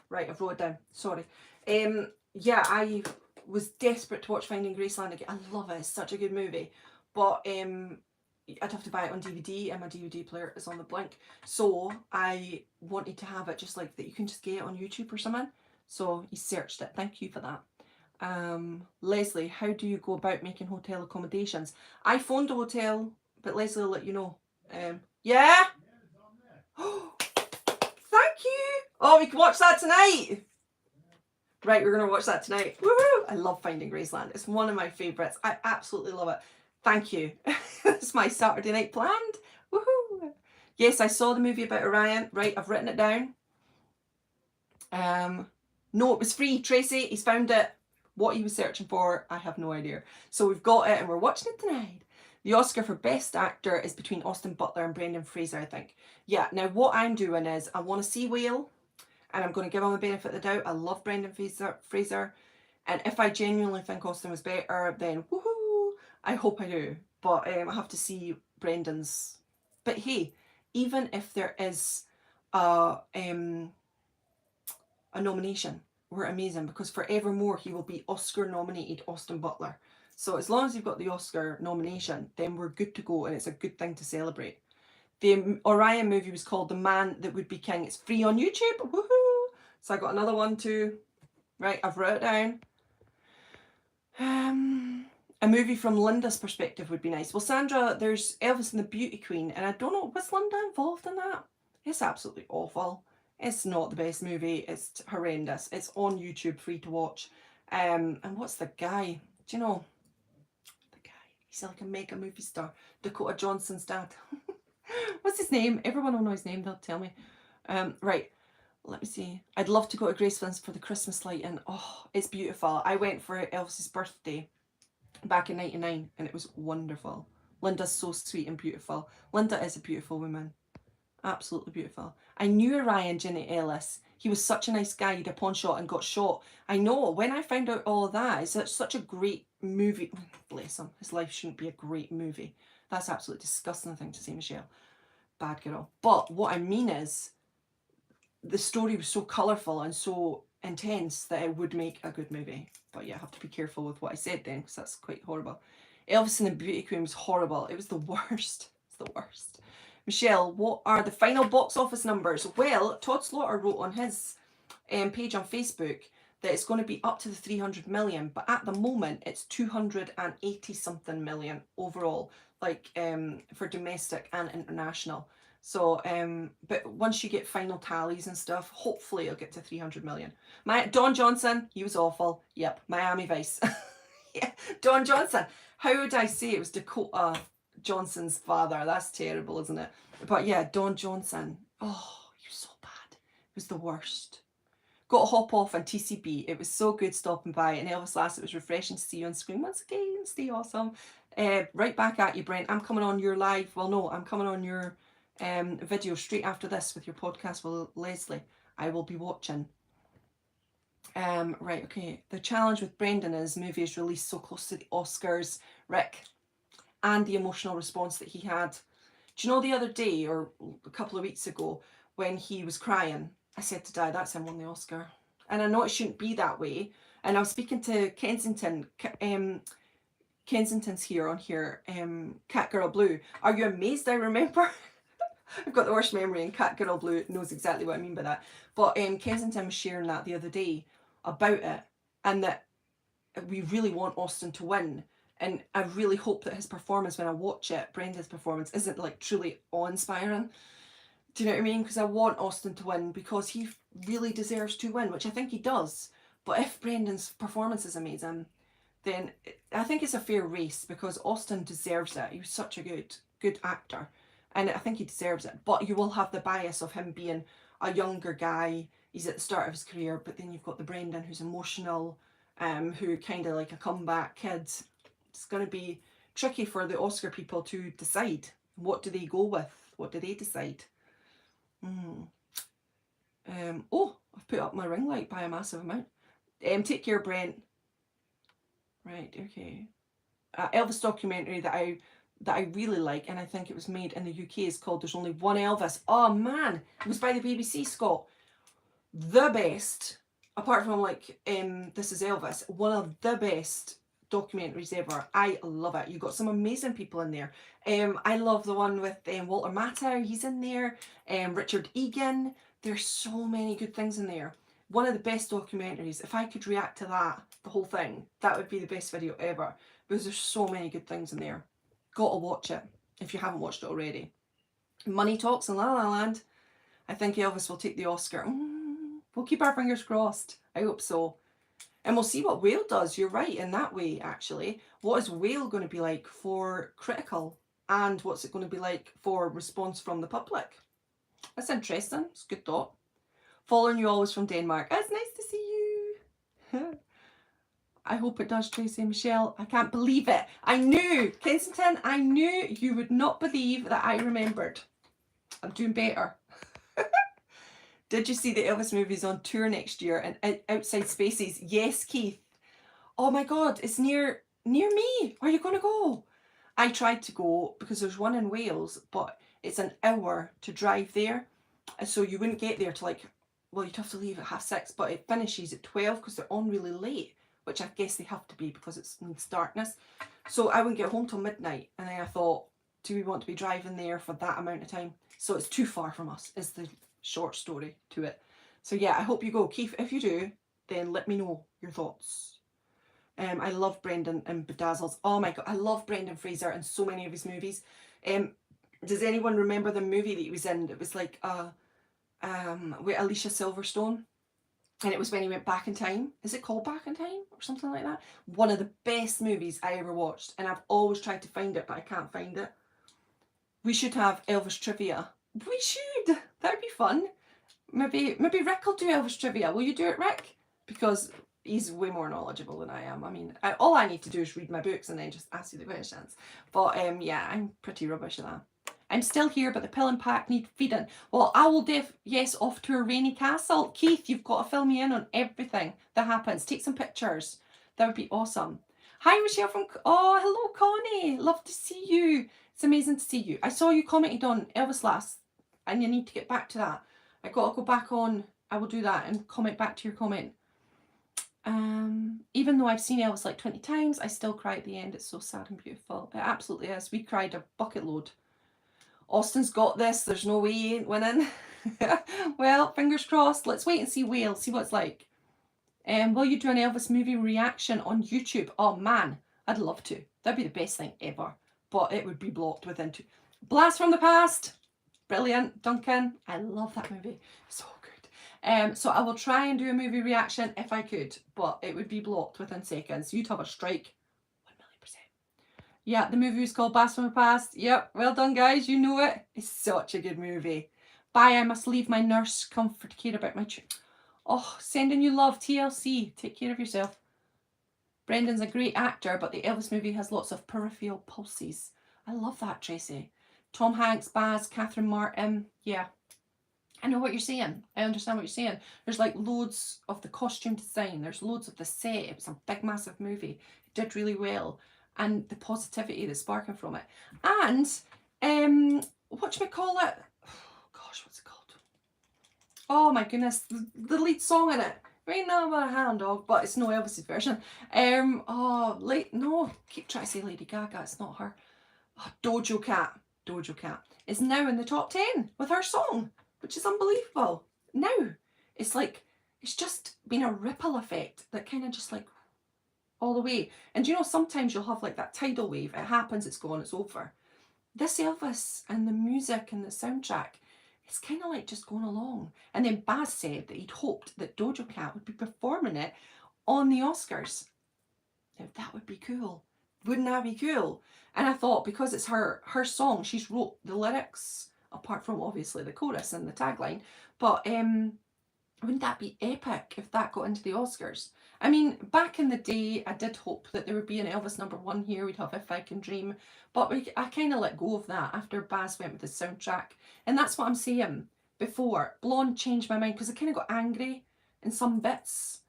Right, I've wrote it down. Sorry. Yeah, I was desperate to watch Finding Graceland again. I love it. It's such a good movie. But I'd have to buy it on DVD, and my DVD player is on the blink. So I wanted to have it just like that. You can just get it on YouTube or something. So he searched it. Thank you for that. Leslie, how do you go about making hotel accommodations? I phoned a hotel, but Leslie will let you know. Yeah? Thank you. Oh, we can watch that tonight. Right, we're going to watch that tonight. Woohoo! I love Finding Graceland. It's one of my favourites. I absolutely love it. Thank you. It's my Saturday night planned. Woohoo! Yes, I saw the movie about Orion. Right, I've written it down. No, it was free. Tracy, he's found it. What he was searching for, I have no idea. So we've got it and we're watching it tonight. The Oscar for Best Actor is between Austin Butler and Brendan Fraser, I think. Yeah, now what I'm doing is I want to see Whale, and I'm going to give him the benefit of the doubt. I love Brendan Fraser. And if I genuinely think Austin was better, then woohoo, I hope I do. But I have to see Brendan's. But hey, even if there is a nomination, we're amazing, because forevermore he will be Oscar nominated Austin Butler. So as long as you've got the Oscar nomination, then we're good to go, and it's a good thing to celebrate. The Orion movie was called The Man That Would Be King. It's free on YouTube. Woohoo! So I got another one too. Right, I've wrote it down. A movie from Linda's perspective would be nice. Well, Sandra, there's Elvis and the Beauty Queen, and I don't know, was Linda involved in that? It's absolutely awful. It's not the best movie. It's horrendous. It's on YouTube, free to watch. And what's the guy? Do you know? The guy. He's like a mega movie star. Dakota Johnson's dad. What's his name? Everyone will know his name. They'll tell me. Right. Let me see. I'd love to go to Graceland for the Christmas light, and oh, it's beautiful. I went for Elvis's birthday back in '99, and it was wonderful. Linda's so sweet and beautiful. Linda is a beautiful woman. Absolutely beautiful. I knew Orion Ginny Ellis. He was such a nice guy. He had a pawn shop and got shot. I know. When I found out all of that, it's such a great movie. Bless him. His life shouldn't be a great movie. That's absolutely disgusting thing to say, Michelle. Bad girl. But what I mean is, the story was so colourful and so intense that it would make a good movie. But yeah, I have to be careful with what I said then, because that's quite horrible. Elvis and the Beauty Queen was horrible. It was the worst. It's the worst. Michelle, what are the final box office numbers? Well, Todd Slaughter wrote on his page on Facebook that it's going to be up to the 300 million, but at the moment it's 280 something million overall, like for domestic and international. So, but once you get final tallies and stuff, hopefully it'll get to 300 million. Don Johnson, he was awful. Yep, Miami Vice. Yeah, Don Johnson. How would I say it was Dakota Johnson's father? That's terrible, isn't it? But yeah, Don Johnson. Oh, he was so bad. It was the worst. Got to hop off on TCB. It was so good stopping by. And Elvis last, it was refreshing to see you on screen once again. Stay awesome. Right back at you, Brent. I'm coming on your live. Well, no, I'm coming on your video straight after this with your podcast with Leslie. I will be watching. Right, okay. The challenge with Brendan is movie is released so close to the Oscars, Rick, and the emotional response that he had. Do you know the other day, or a couple of weeks ago, when he was crying, I said to Dad, that's him won the Oscar. And I know it shouldn't be that way. And I was speaking to Kensington. Kensington's here on here. Cat Girl Blue. Are you amazed I remember? I've got the worst memory, and Cat Girl Blue knows exactly what I mean by that. But Kensington was sharing that the other day about it, and that we really want Austin to win. And I really hope that his performance, when I watch it, Brenda's performance, isn't like truly awe-inspiring. Do you know what I mean? Because I want Austin to win, because he really deserves to win, which I think he does. But if Brendan's performance is amazing, then I think it's a fair race, because Austin deserves it. He was such a good actor. and I think he deserves it. But you will have the bias of him being a younger guy. He's at the start of his career, but then you've got the Brendan who's emotional, who kind of like a comeback kid. It's going to be tricky for the Oscar people to decide. What do they go with? What do they decide? Oh, I've put up my ring light by a massive amount. Take care, Brent. Right, okay. Elvis documentary that I really like, and I think it was made in the UK, is called There's Only One Elvis. Oh man, it was by the BBC, Scott. The best, apart from like This Is Elvis, one of the best documentaries ever. I love it. You've got some amazing people in there. I love the one with Walter Matthau, he's in there. Richard Egan. There's so many good things in there. One of the best documentaries. If I could react to that, the whole thing, that would be the best video ever, because there's so many good things in there. Gotta watch it if you haven't watched it already. Money Talks in La La Land. I think Elvis will take the Oscar. We'll keep our fingers crossed. I hope so. And we'll see what Whale does. You're right in that way, actually. What is Whale going to be like for critical? And what's it going to be like for response from the public? That's interesting. It's a good thought. Following you always from Denmark. It's nice to see you. I hope it does, Tracy. Michelle, I can't believe it. I knew, Kensington, I knew you would not believe that I remembered. I'm doing better. Did you see the Elvis movies on tour next year and Outside Spaces? Yes, Keith. Oh my God, it's near me. Are you going to go? I tried to go because there's one in Wales, but it's an hour to drive there. So you wouldn't get there till like, well, you'd have to leave at 6:30, but it finishes at 12 because they're on really late, which I guess they have to be because it needs darkness. So I wouldn't get home till midnight. And then I thought, do we want to be driving there for that amount of time? So it's too far from us, is the short story to it. So yeah, I hope you go. Keith, if you do, then let me know your thoughts. I love Brendan and Bedazzles. Oh my God, I love Brendan Fraser in so many of his movies. Does anyone remember the movie that he was in? It was like with Alicia Silverstone, and it was when he went back in time. Is it called Back in Time or something like that? One of the best movies I ever watched, and I've always tried to find it, but I can't find it. We should have Elvis trivia. We should. That'd be fun. Maybe Rick will do Elvis trivia. Will you do it, Rick? Because he's way more knowledgeable than I am. I mean, all I need to do is read my books and then just ask you the questions. But yeah, I'm pretty rubbish at that. I'm still here, but the pill and pack need feeding. Well, I will yes, off to a rainy castle. Keith, you've got to fill me in on everything that happens. Take some pictures. That would be awesome. Hi, Michelle from... Oh, hello, Connie. Love to see you. It's amazing to see you. I saw you commented on Elvis last, and you need to get back to that. I got to go back on. I will do that and comment back to your comment. Even though I've seen Elvis like 20 times, I still cry at the end. It's so sad and beautiful. It absolutely is. We cried a bucket load. Austin's got this. There's no way he ain't winning. Well, fingers crossed. Let's wait and see Wales. See what it's like. Will you do an Elvis movie reaction on YouTube? Oh man, I'd love to. That'd be the best thing ever. But it would be blocked within 2. Blast from the Past. Brilliant, Duncan. I love that movie. So good. So I will try and do a movie reaction if I could, but it would be blocked within seconds. You'd have a strike. 1,000,000%. Yeah, the movie was called Blast from the Past. Yep, well done, guys. You know it. It's such a good movie. Bye, I must leave my nurse comfort care about my... Oh, sending you love, TLC. Take care of yourself. Brendan's a great actor, but the Elvis movie has lots of peripheral pulses. I love that, Tracy. Tom Hanks, Baz, Catherine Martin. Yeah, I know what you're saying. I understand what you're saying. There's like loads of the costume design. There's loads of the set. It was a big, massive movie. It did really well. And the positivity that's sparking from it. And, whatchamacallit? Oh, gosh, what's it called? Oh, my goodness. The lead song in it. Right now about a hound dog, but it's no Elvis's version. No, keep trying to say Lady Gaga. It's not her. Oh, Dojo Cat. Dojo Cat is now in the top 10 with her song, which is unbelievable. Now, it's like, it's just been a ripple effect that kind of just like all the way. And you know, sometimes you'll have like that tidal wave. It happens, it's gone, it's over. This Elvis and the music and the soundtrack, it's kind of like just going along. And then Baz said that he'd hoped that Dojo Cat would be performing it on the Oscars. Now that would be cool. Wouldn't that be cool? And I thought, because it's her song, she's wrote the lyrics, apart from obviously the chorus and the tagline. But wouldn't that be epic if that got into the Oscars? I mean, back in the day, I did hope that there would be an Elvis #1 here. We'd have If I Can Dream. But I kind of let go of that after Baz went with the soundtrack. And that's what I'm saying before. Blonde changed my mind because I kind of got angry in some bits.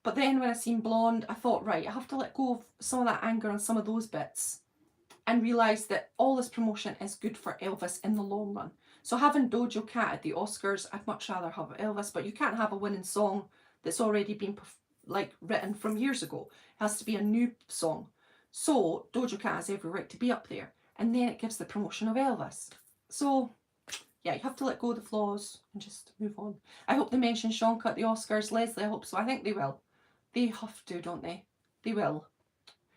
But then when I seen Blonde, I thought, right, I have to let go of some of that anger on some of those bits and realise that all this promotion is good for Elvis in the long run. So having Doja Cat at the Oscars, I'd much rather have Elvis, but you can't have a winning song that's already been written from years ago. It has to be a new song. So Doja Cat has every right to be up there, and then it gives the promotion of Elvis. So yeah, you have to let go of the flaws and just move on. I hope they mention Shawnka at the Oscars. Leslie, I hope so. I think they will. They have to, don't they? They will.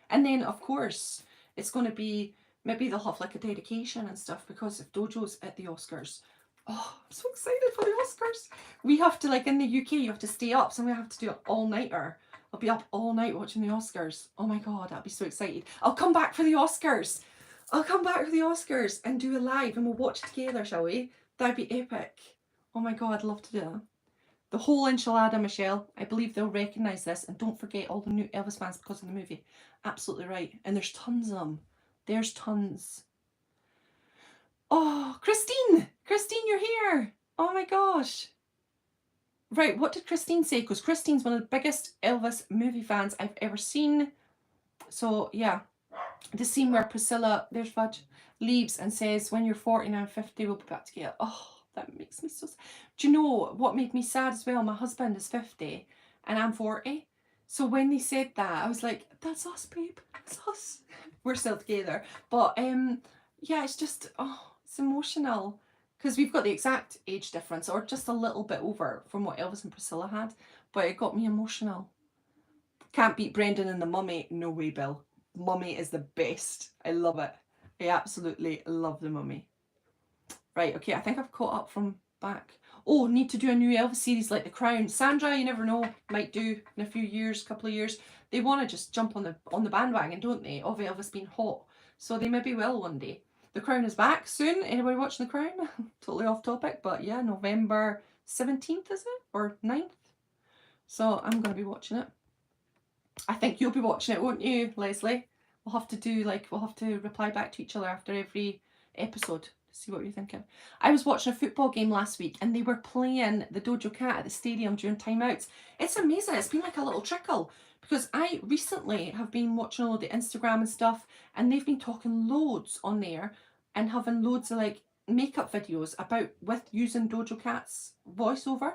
And then, of course, it's going to be, maybe they'll have like a dedication and stuff, because if Dojo's at the Oscars, oh, I'm so excited for the Oscars. We have to, like in the UK, you have to stay up, so we have to do an all-nighter. I'll be up all night watching the Oscars. Oh my God, I'll be so excited. I'll come back for the Oscars. I'll come back for the Oscars and do a live and we'll watch it together, shall we? That'd be epic. Oh my God, I'd love to do that. The whole enchilada, Michelle. I believe they'll recognise this. And don't forget all the new Elvis fans because of the movie. Absolutely right. And there's tons of them. There's tons. Oh, Christine! Christine, you're here! Oh my gosh. Right, what did Christine say? Because Christine's one of the biggest Elvis movie fans I've ever seen. So, yeah. The scene where Priscilla, there's Fudge, leaves and says, when you're 40 and I'm 50, we'll be back together. Oh, that makes me so sad. Do you know what made me sad as well? My husband is 50 and I'm 40. So when they said that, I was like, that's us, babe. That's us. We're still together. But yeah, it's just, oh, it's emotional. Because we've got the exact age difference, or just a little bit over from what Elvis and Priscilla had. But it got me emotional. Can't beat Brendan and the Mummy. No way, Bill. Mummy is the best. I love it. I absolutely love the Mummy. Right, okay, I think I've caught up from back. Oh, need to do a new Elvis series like The Crown. Sandra, you never know, might do in a few years, couple of years. They want to just jump on the bandwagon, don't they, of Elvis being hot. So they maybe will one day. The Crown is back soon. Anybody watching The Crown? Totally off topic, but yeah, November 17th, is it? Or 9th? So I'm going to be watching it. I think you'll be watching it, won't you, Leslie? We'll have to reply back to each other after every episode to see what you're thinking. I was watching a football game last week and they were playing the Doja Cat at the stadium during timeouts. It's amazing. It's been like a little trickle, because I recently have been watching all of the Instagram and stuff, and they've been talking loads on there and having loads of like makeup videos about with using Doja Cat's voiceover.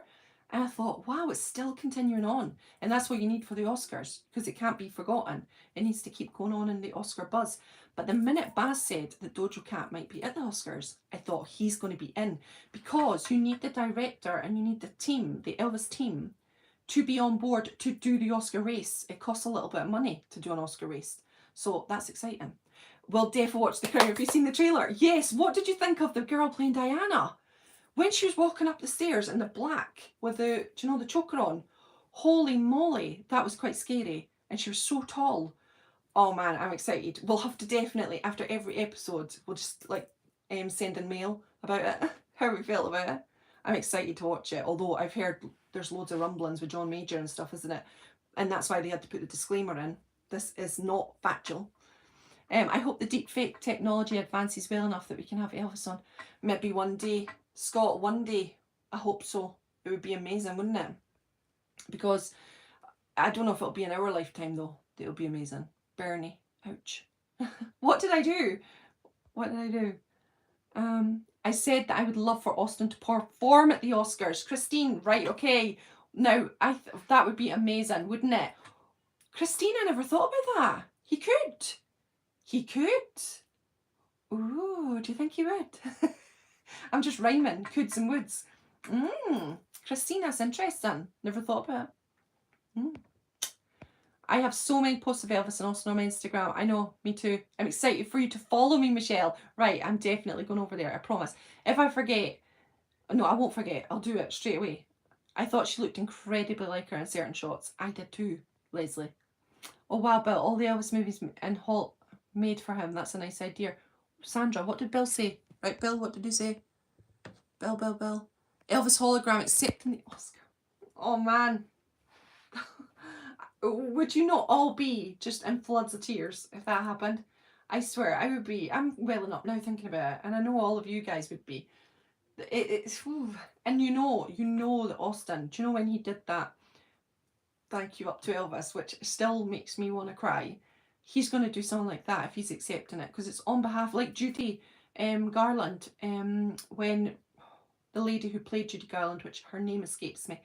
And I thought, wow, it's still continuing on. And that's what you need for the Oscars, because it can't be forgotten. It needs to keep going on in the Oscar buzz. But the minute Baz said that Doja Cat might be at the Oscars, I thought he's going to be in. Because you need the director and you need the team, the Elvis team, to be on board to do the Oscar race. It costs a little bit of money to do an Oscar race. So that's exciting. We'll definitely watch The Crown. Have you seen the trailer? Yes. What did you think of the girl playing Diana? When she was walking up the stairs in the black with the, do you know, the choker on? Holy moly, that was quite scary. And she was so tall. Oh man, I'm excited. We'll have to definitely, after every episode, we'll just like send in mail about it, how we felt about it. I'm excited to watch it, although I've heard there's loads of rumblings with John Major and stuff, isn't it? And that's why they had to put the disclaimer in. This is not factual. I hope the deepfake technology advances well enough that we can have Elvis on. Maybe one day. Scott, one day. I hope so. It would be amazing, wouldn't it? Because I don't know if it'll be in our lifetime though. It'll be amazing. Bernie. Ouch. What did I do? What did I do? I said that I would love for Austin to perform at the Oscars. Christine, right, okay. Now, that would be amazing, wouldn't it? Christine, I never thought about that. He could. He could. Ooh, do you think he would? I'm just rhyming, coulds and woulds. Christine, that's interesting. Never thought about it. I have so many posts of Elvis and Austin on my Instagram. I know, me too. I'm excited for you to follow me, Michelle. Right, I'm definitely going over there, I promise. If I forget, no, I won't forget. I'll do it straight away. I thought she looked incredibly like her in certain shots. I did too, Leslie. Oh wow, Bill, all the Elvis movies and Hall made for him. That's a nice idea. Sandra, what did Bill say? Right, Bill, what did you say? Bill. Elvis hologram accepting the Oscar. Oh man. Would you not all be just in floods of tears if that happened? I swear, I would be. I'm welling up now thinking about it, and I know all of you guys would be. It's and you know that Austin. Do you know when he did that "Thank You" up to Elvis, which still makes me want to cry? He's going to do something like that if he's accepting it, because it's on behalf, like Judy Garland, when the lady who played Judy Garland, which her name escapes me,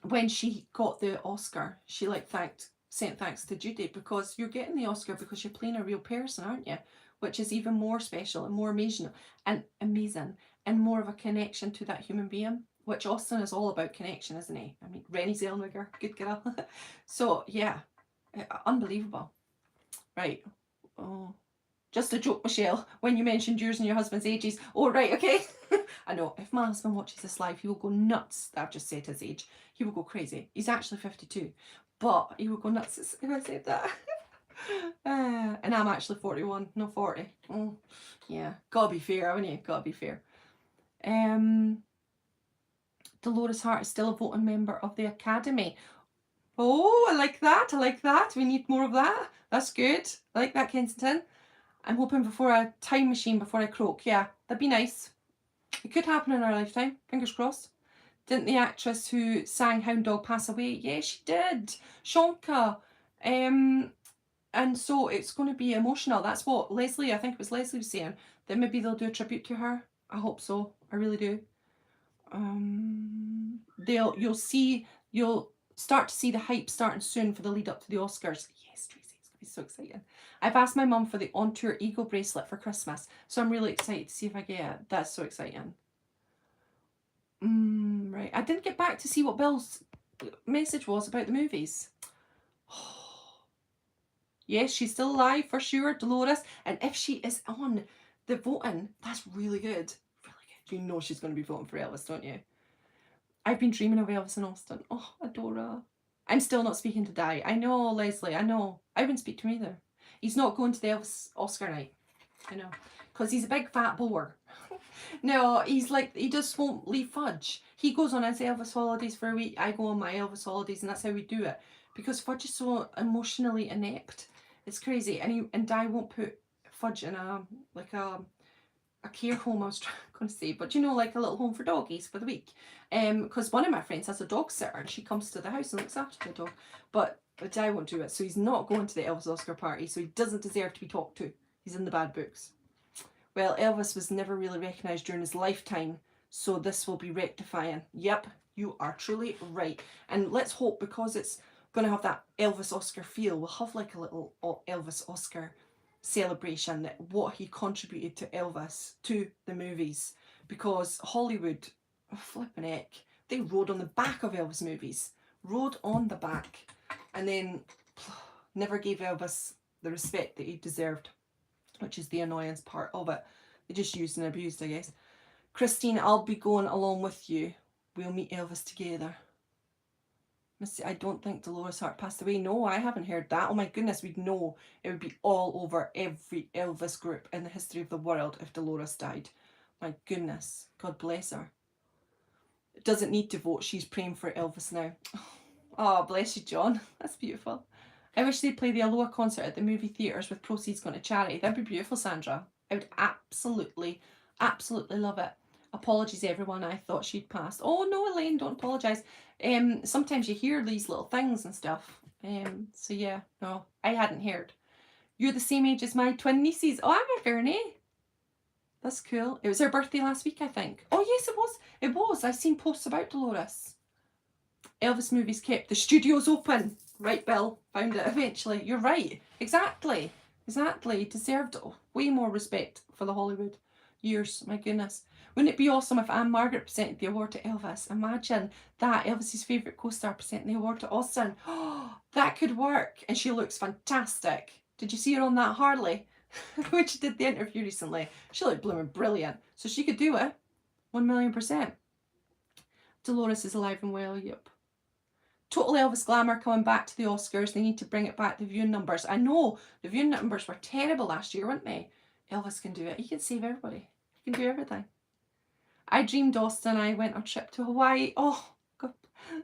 when she got the Oscar, she like sent thanks to Judy, because you're getting the Oscar because you're playing a real person, aren't you? Which is even more special and more amazing and more of a connection to that human being, which Austin is all about connection, isn't he? I mean, Renée Zellweger, good girl. So yeah, unbelievable. Right. Oh, just a joke, Michelle, when you mentioned yours and your husband's ages. Oh, right, okay. I know, if my husband watches this live, he will go nuts that I've just said his age. He will go crazy. He's actually 52, but he will go nuts if I said that. And I'm actually 41, no 40. Oh, yeah, gotta be fair, haven't you? Gotta be fair. Dolores Hart is still a voting member of the Academy. Oh, I like that. We need more of that. That's good. I like that, Kensington. I'm hoping for a time machine before I croak. Yeah, that'd be nice. It could happen in our lifetime. Fingers crossed. Didn't the actress who sang Hound Dog pass away? Yeah, she did. Shonka. And so it's going to be emotional. That's what Leslie, I think it was Leslie was saying, that maybe they'll do a tribute to her. I hope so. I really do. You'll start to see the hype starting soon for the lead up to the Oscars. Yes, Tracy, it's going to be so exciting. I've asked my mum for the On Tour Eagle bracelet for Christmas, so I'm really excited to see if I get it. That's so exciting. Right, I didn't get back to see what Bill's message was about the movies. Yes, she's still alive for sure, Dolores. And if she is on the voting, that's really good. Really good. You know she's going to be voting for Elvis, don't you? I've been dreaming of Elvis in Austin. Oh, Adora. I'm still not speaking to Di. I know, Leslie, I know. I wouldn't speak to him either. He's not going to the Elvis Oscar night. I know. Because he's a big fat bore. No, he's like, he just won't leave Fudge. He goes on his Elvis holidays for a week. I go on my Elvis holidays, and that's how we do it. Because Fudge is so emotionally inept. It's crazy. And Di won't put Fudge in a care home, I was going to say, but you know, like a little home for doggies for the week. Because one of my friends has a dog sitter and she comes to the house and looks after the dog. But Di won't do it, so he's not going to the Elvis Oscar party, so he doesn't deserve to be talked to. He's in the bad books. Well, Elvis was never really recognised during his lifetime, so this will be rectifying. Yep, you are truly right. And let's hope, because it's going to have that Elvis Oscar feel, we'll have like a little Elvis Oscar celebration, that what he contributed to Elvis, to the movies, because Hollywood, flipping heck, they rode on the back of Elvis movies, rode on the back, and then never gave Elvis the respect that he deserved, which is the annoyance part of it. They just used and abused, I guess. Christine, I'll be going along with you. We'll meet Elvis together. I don't think Dolores Hart passed away. No, I haven't heard that. Oh my goodness, we'd know. It would be all over every Elvis group in the history of the world if Dolores died. My goodness, God bless her. Doesn't need to vote. She's praying for Elvis now. Oh, bless you, John. That's beautiful. I wish they'd play the Aloha concert at the movie theatres with proceeds going to charity. That'd be beautiful, Sandra. I would absolutely love it. Apologies, everyone. I thought she'd passed. Oh no, Elaine, don't apologise. Sometimes you hear these little things and stuff. So yeah, no, I hadn't heard. You're the same age as my twin nieces. Oh, I'm a Vernie. That's cool. It was her birthday last week, I think. Oh yes, it was. It was. I've seen posts about Dolores. Elvis movies kept the studios open. Right, Bill. Found it eventually. You're right. Exactly. Deserved way more respect for the Hollywood years. My goodness. Wouldn't it be awesome if Anne Margaret presented the award to Elvis? Imagine that, Elvis's favourite co-star presenting the award to Austin. Oh, that could work. And she looks fantastic. Did you see her on that Harley? When she did the interview recently. She looked blooming brilliant. So she could do it. 1,000,000%. Dolores is alive and well, yep. Total Elvis glamour coming back to the Oscars. They need to bring it back, the viewing numbers. I know the viewing numbers were terrible last year, weren't they? Elvis can do it. He can save everybody. He can do everything. I dreamed Austin. I went on a trip to Hawaii. Oh, God,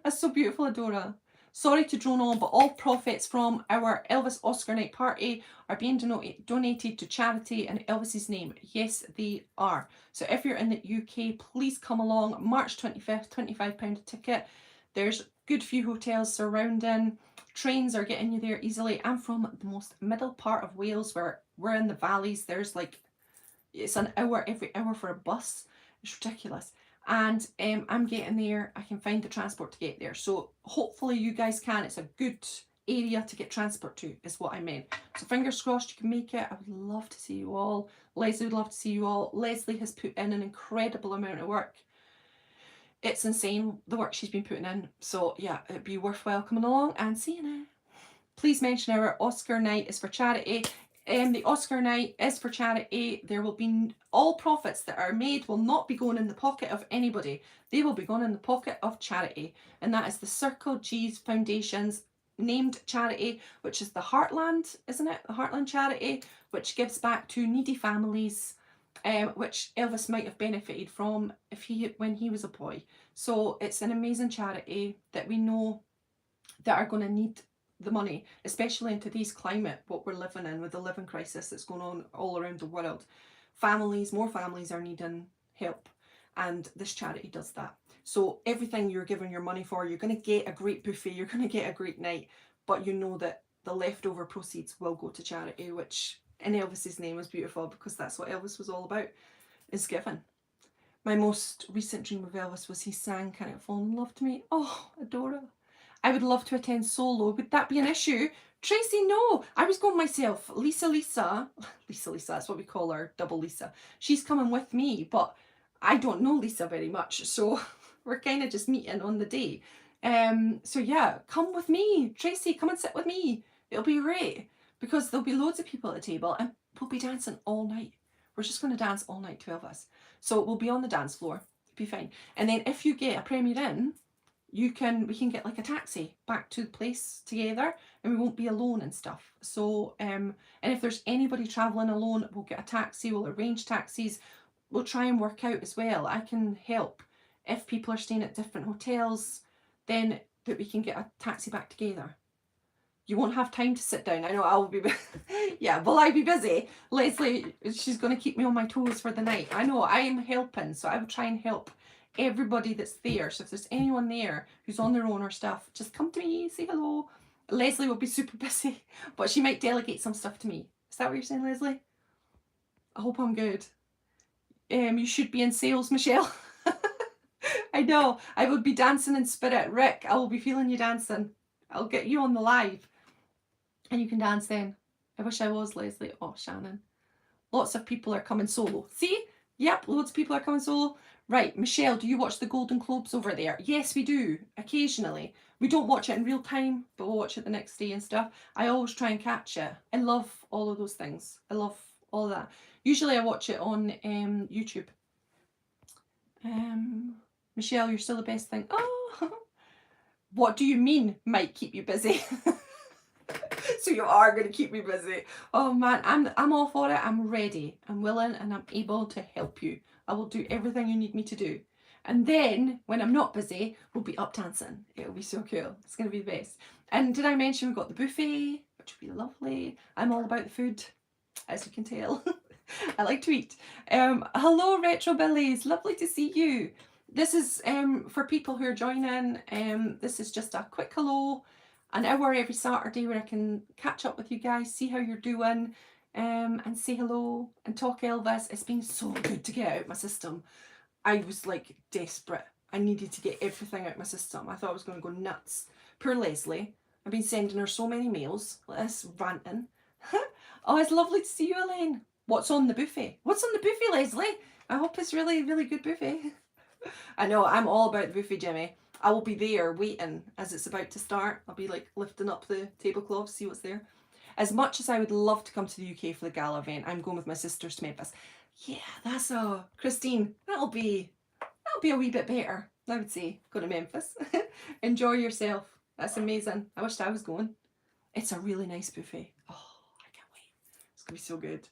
that's so beautiful, Adora. Sorry to drone on, but all profits from our Elvis Oscar night party are being donated to charity in Elvis's name. Yes, they are. So if you're in the UK, please come along. March 25th, £25 a ticket. There's good few hotels surrounding. Trains are getting you there easily. I'm from the most middle part of Wales, where we're in the valleys. There's like, it's an hour every hour for a bus. It's ridiculous. And I'm getting there. I can find the transport to get there. So hopefully you guys can. It's a good area to get transport to, is what I meant. So fingers crossed you can make it. I would love to see you all. Leslie would love to see you all. Leslie has put in an incredible amount of work. It's insane, the work she's been putting in. So yeah, it'd be worthwhile coming along and seeing it. Please mention our Oscar night is for charity. The Oscar night is for charity. There will be, all profits that are made will not be going in the pocket of anybody. They will be going in the pocket of charity. And that is the Circle G's Foundation's named charity, which is the Heartland, isn't it? The Heartland charity, which gives back to needy families, which Elvis might have benefited from when he was a boy. So it's an amazing charity that we know that are going to need the money, especially in today's climate, what we're living in with the living crisis that's going on all around the world. More families are needing help, and this charity does that. So everything you're giving your money for, you're going to get a great buffet, you're going to get a great night, but you know that the leftover proceeds will go to charity, which in Elvis's name is beautiful, because that's what Elvis was all about, is giving. My most recent dream of Elvis was he sang "Can't It Fall in Love" to me. Oh, Adora. I would love to attend solo. Would that be an issue? Tracy, no. I was going myself. Lisa, that's what we call her, double Lisa. She's coming with me, but I don't know Lisa very much, so we're kind of just meeting on the day. So yeah, come with me. Tracy, come and sit with me. It'll be great, because there'll be loads of people at the table and we'll be dancing all night. We're just going to dance all night to Elvis. So we'll be on the dance floor. It'll be fine. And then if you get a Premier Inn, we can get like a taxi back to the place together, and we won't be alone and stuff. So and if there's anybody traveling alone, we'll get a taxi, we'll arrange taxis, we'll try and work out as well. I can help if people are staying at different hotels, then that we can get a taxi back together. You won't have time to sit down. I know I'll be yeah, will I be busy? Leslie, she's going to keep me on my toes for the night. I know, I am helping, so I will try and help everybody that's there. So if there's anyone there who's on their own or stuff, just come to me, say hello. Leslie will be super busy, but she might delegate some stuff to me. Is that what you're saying, Leslie? I hope I'm good. You should be in sales, Michelle. I know, I will be dancing in spirit. Rick, I will be feeling you dancing. I'll get you on the live and you can dance then. I wish I was, Leslie. Oh, Shannon. Lots of people are coming solo. See? Yep, loads of people are coming solo. Right, Michelle, do you watch the Golden Globes over there? Yes, we do, occasionally. We don't watch it in real time, but we'll watch it the next day and stuff. I always try and catch it. I love all of those things. I love all of that. Usually I watch it on YouTube. Michelle, you're still the best thing. Oh, what do you mean might keep you busy? So you are going to keep me busy. Oh man, I'm all for it. I'm ready. I'm willing and I'm able to help you. I will do everything you need me to do. And then when I'm not busy, we'll be up dancing. It'll be so cool. It's going to be the best. And did I mention we've got the buffet, which will be lovely. I'm all about the food, as you can tell. I like to eat. Hello, Retro Billies. Lovely to see you. This is for people who are joining. This is just a quick hello. An hour every Saturday where I can catch up with you guys, see how you're doing, and say hello and talk Elvis. It's been so good to get out my system. I was like desperate. I needed to get everything out my system. I thought I was going to go nuts. Poor Leslie. I've been sending her so many mails, like this, ranting. Oh, it's lovely to see you, Elaine. What's on the buffet? What's on the buffet, Leslie? I hope it's really, really good buffet. I know, I'm all about the buffet, Jimmy. I will be there waiting as it's about to start. I'll be like lifting up the tablecloth, see what's there. As much as I would love to come to the UK for the gala event, I'm going with my sisters to Memphis. Yeah, that's Christine, that'll be a wee bit better, I would say, go to Memphis. Enjoy yourself. That's amazing. I wished I was going. It's a really nice buffet. Oh, I can't wait. It's going to be so good.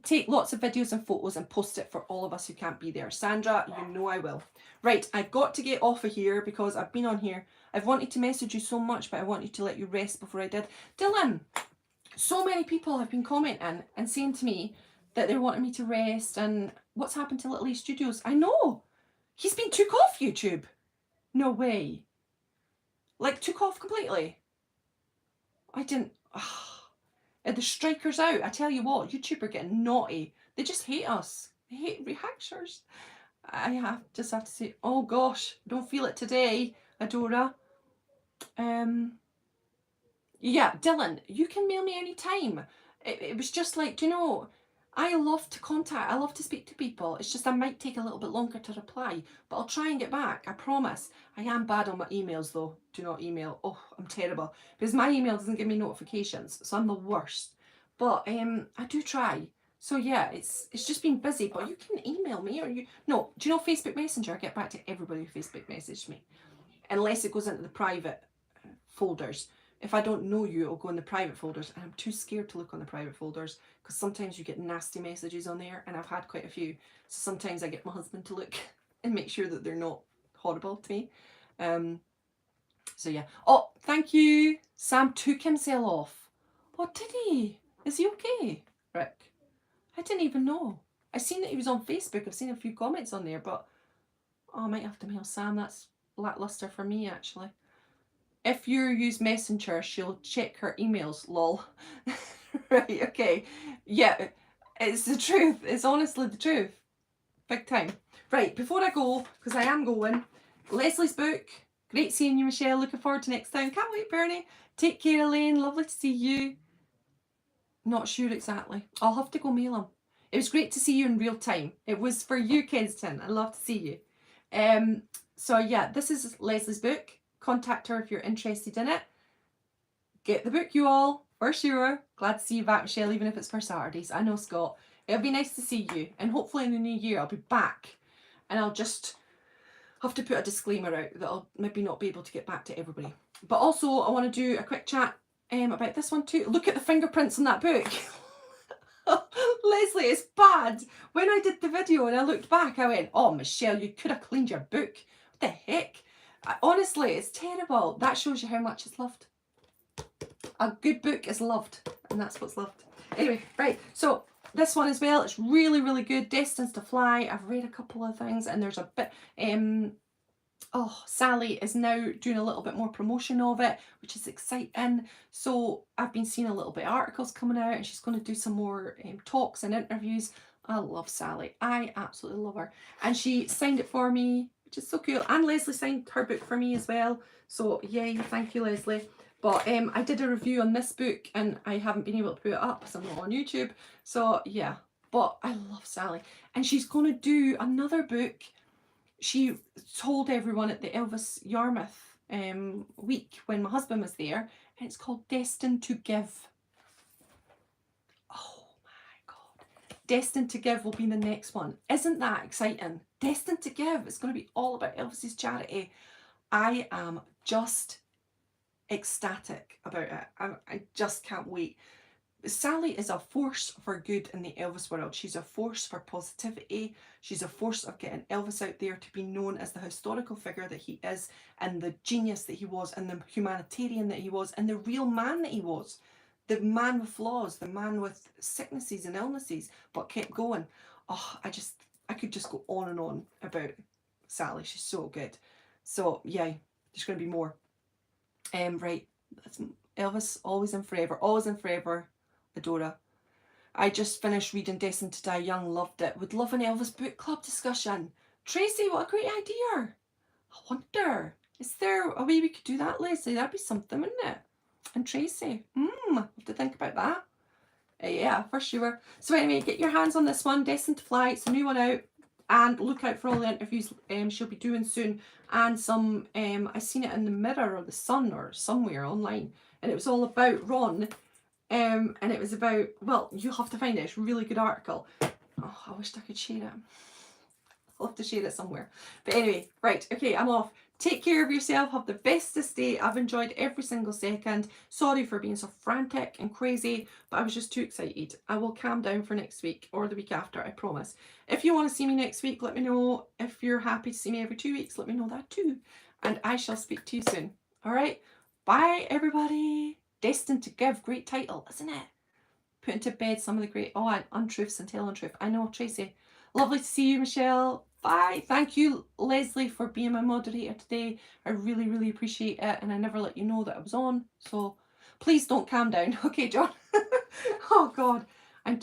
Take lots of videos and photos and post it for all of us who can't be there. Sandra, you know I will. Right, I've got to get off of here because I've been on here. I've wanted to message you so much, but I wanted to let you rest before I did. Dylan, so many people have been commenting and saying to me that they're wanting me to rest and what's happened to Little E Studios. I know. He's been took off YouTube. No way. Like, took off completely. I didn't... The strikers out. I tell you what, YouTube are getting naughty. They just hate us. They hate reactors. I just have to say, oh gosh, don't feel it today, Adora. Yeah, Dylan, you can mail me anytime. It was just like, do you know, I love to speak to people. It's just I might take a little bit longer to reply, but I'll try and get back, I promise. I am bad on my emails though. Do not email. Oh, I'm terrible. Because my email doesn't give me notifications, so I'm the worst. But I do try. So yeah, it's just been busy, but you can email me or you... No, do you know Facebook Messenger? I get back to everybody who Facebook messaged me. Unless it goes into the private folders. If I don't know you, it'll go in the private folders, and I'm too scared to look on the private folders because sometimes you get nasty messages on there, and I've had quite a few. So sometimes I get my husband to look and make sure that they're not horrible to me. So yeah. Oh, thank you. Sam took himself off. Oh, did he? Is he okay, Rick? I didn't even know. I seen that he was on Facebook. I've seen a few comments on there, but oh, I might have to mail Sam. That's lackluster for me, actually. If you use Messenger, she'll check her emails, lol. Right, okay. Yeah, it's the truth. It's honestly the truth. Big time. Right, before I go, because I am going, Leslie's book. Great seeing you, Michelle. Looking forward to next time. Can't wait, Bernie. Take care, Elaine. Lovely to see you. Not sure exactly. I'll have to go mail them. It was great to see you in real time. It was for you, Kensington. I love to see you. So yeah, this is Leslie's book. Contact her if you're interested in it. Get the book, you all, for sure. Glad to see you back, Michelle, even if it's for Saturdays. I know, Scott. It'll be nice to see you. And hopefully in the new year I'll be back. And I'll just have to put a disclaimer out that I'll maybe not be able to get back to everybody. But also I want to do a quick chat about this one too. Look at the fingerprints on that book. Leslie, it's bad. When I did the video and I looked back, I went, oh, Michelle, you could have cleaned your book. What the heck? Honestly, it's terrible. That shows you how much it's loved. A good book is loved, and that's what's loved. Anyway, right, so this one as well, it's really, really good. Destined to Fly. I've read a couple of things, and there's a bit... Sally is now doing a little bit more promotion of it, which is exciting. So I've been seeing a little bit of articles coming out, and she's going to do some more talks and interviews. I love Sally. I absolutely love her. And she signed it for me, which is so cool. And Leslie signed her book for me as well. So yay, thank you, Leslie. But I did a review on this book and I haven't been able to put it up because I'm not on YouTube. So yeah, but I love Sally. And she's going to do another book. She told everyone at the Elvis Yarmouth week when my husband was there. And it's called Destined to Give. Oh my God. Destined to Give will be the next one. Isn't that exciting? Destined to Give. It's going to be all about Elvis's charity. I am just ecstatic about it. I just can't wait. Sally is a force for good in the Elvis world. She's a force for positivity. She's a force of getting Elvis out there to be known as the historical figure that he is, and the genius that he was, and the humanitarian that he was, and the real man that he was. The man with flaws, the man with sicknesses and illnesses, but kept going. Oh, I could just go on and on about Sally. She's so good. So yeah, there's going to be more. Right, that's Elvis, always and forever, always and forever. Adora. I just finished reading Destined to Die Young, loved it. Would love an Elvis book club discussion. Tracy, what a great idea. I wonder, is there a way we could do that, Leslie? That'd be something, wouldn't it? And Tracy, have to think about that. Yeah, for sure. So anyway, get your hands on this one, Destined to Fly. It's a new one out. And look out for all the interviews she'll be doing soon. And some, I seen it in the Mirror or the Sun or somewhere online. And it was all about Ron. And it was about, well, you have to find it. It's a really good article. Oh, I wished I could share it. I'll have to share it somewhere. But anyway, right, okay, I'm off. Take care of yourself. Have the bestest day. I've enjoyed every single second. Sorry for being so frantic and crazy, but I was just too excited. I will calm down for next week or the week after, I promise. If you want to see me next week, let me know. If you're happy to see me every 2 weeks, let me know that too. And I shall speak to you soon. All right? Bye, everybody. Destined to give. Great title, isn't it? Putting to bed some of the great, untruths and telling truth. I know, Tracy. Lovely to see you, Michelle. Bye. Thank you, Leslie, for being my moderator today. I really, really appreciate it. And I never let you know that I was on. So please don't calm down. Okay, John? Oh, God. I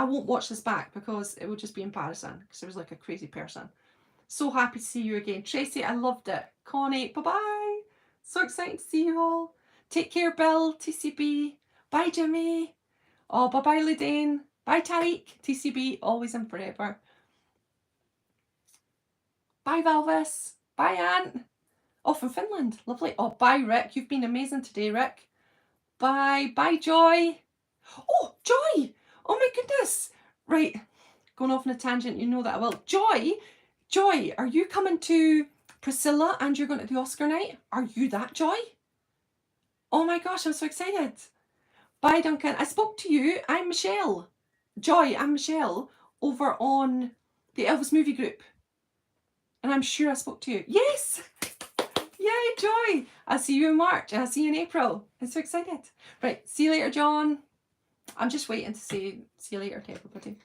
won't watch this back because it will just be embarrassing because I was like a crazy person. So happy to see you again. Tracy, I loved it. Connie, bye-bye. So excited to see you all. Take care, Bill, TCB. Bye, Jimmy. Oh, bye-bye, Ludane. Bye, Tariq. TCB, always and forever. Bye, Elvis. Bye, Aunt. Oh, from Finland. Lovely. Oh, bye, Rick. You've been amazing today, Rick. Bye. Bye, Joy. Oh, Joy. Oh, my goodness. Right. Going off on a tangent. You know that I will. Joy, are you coming to Priscilla and you're going to the Oscar night? Are you that Joy? Oh, my gosh. I'm so excited. Bye, Duncan. I spoke to you. I'm Michelle. Joy, I'm Michelle over on the Elvis movie group. And I'm sure I spoke to you. Yes! Yay, Joy! I'll see you in March and I'll see you in April. I'm so excited. Right, see you later, John. I'm just waiting to say see you later to everybody.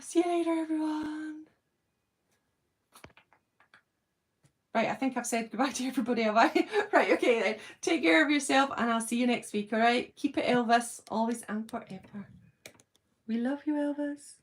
See you later, everyone. Right, I think I've said goodbye to everybody, have I? Right, okay then. Take care of yourself and I'll see you next week, alright? Keep it Elvis, always and forever. We love you, Elvis.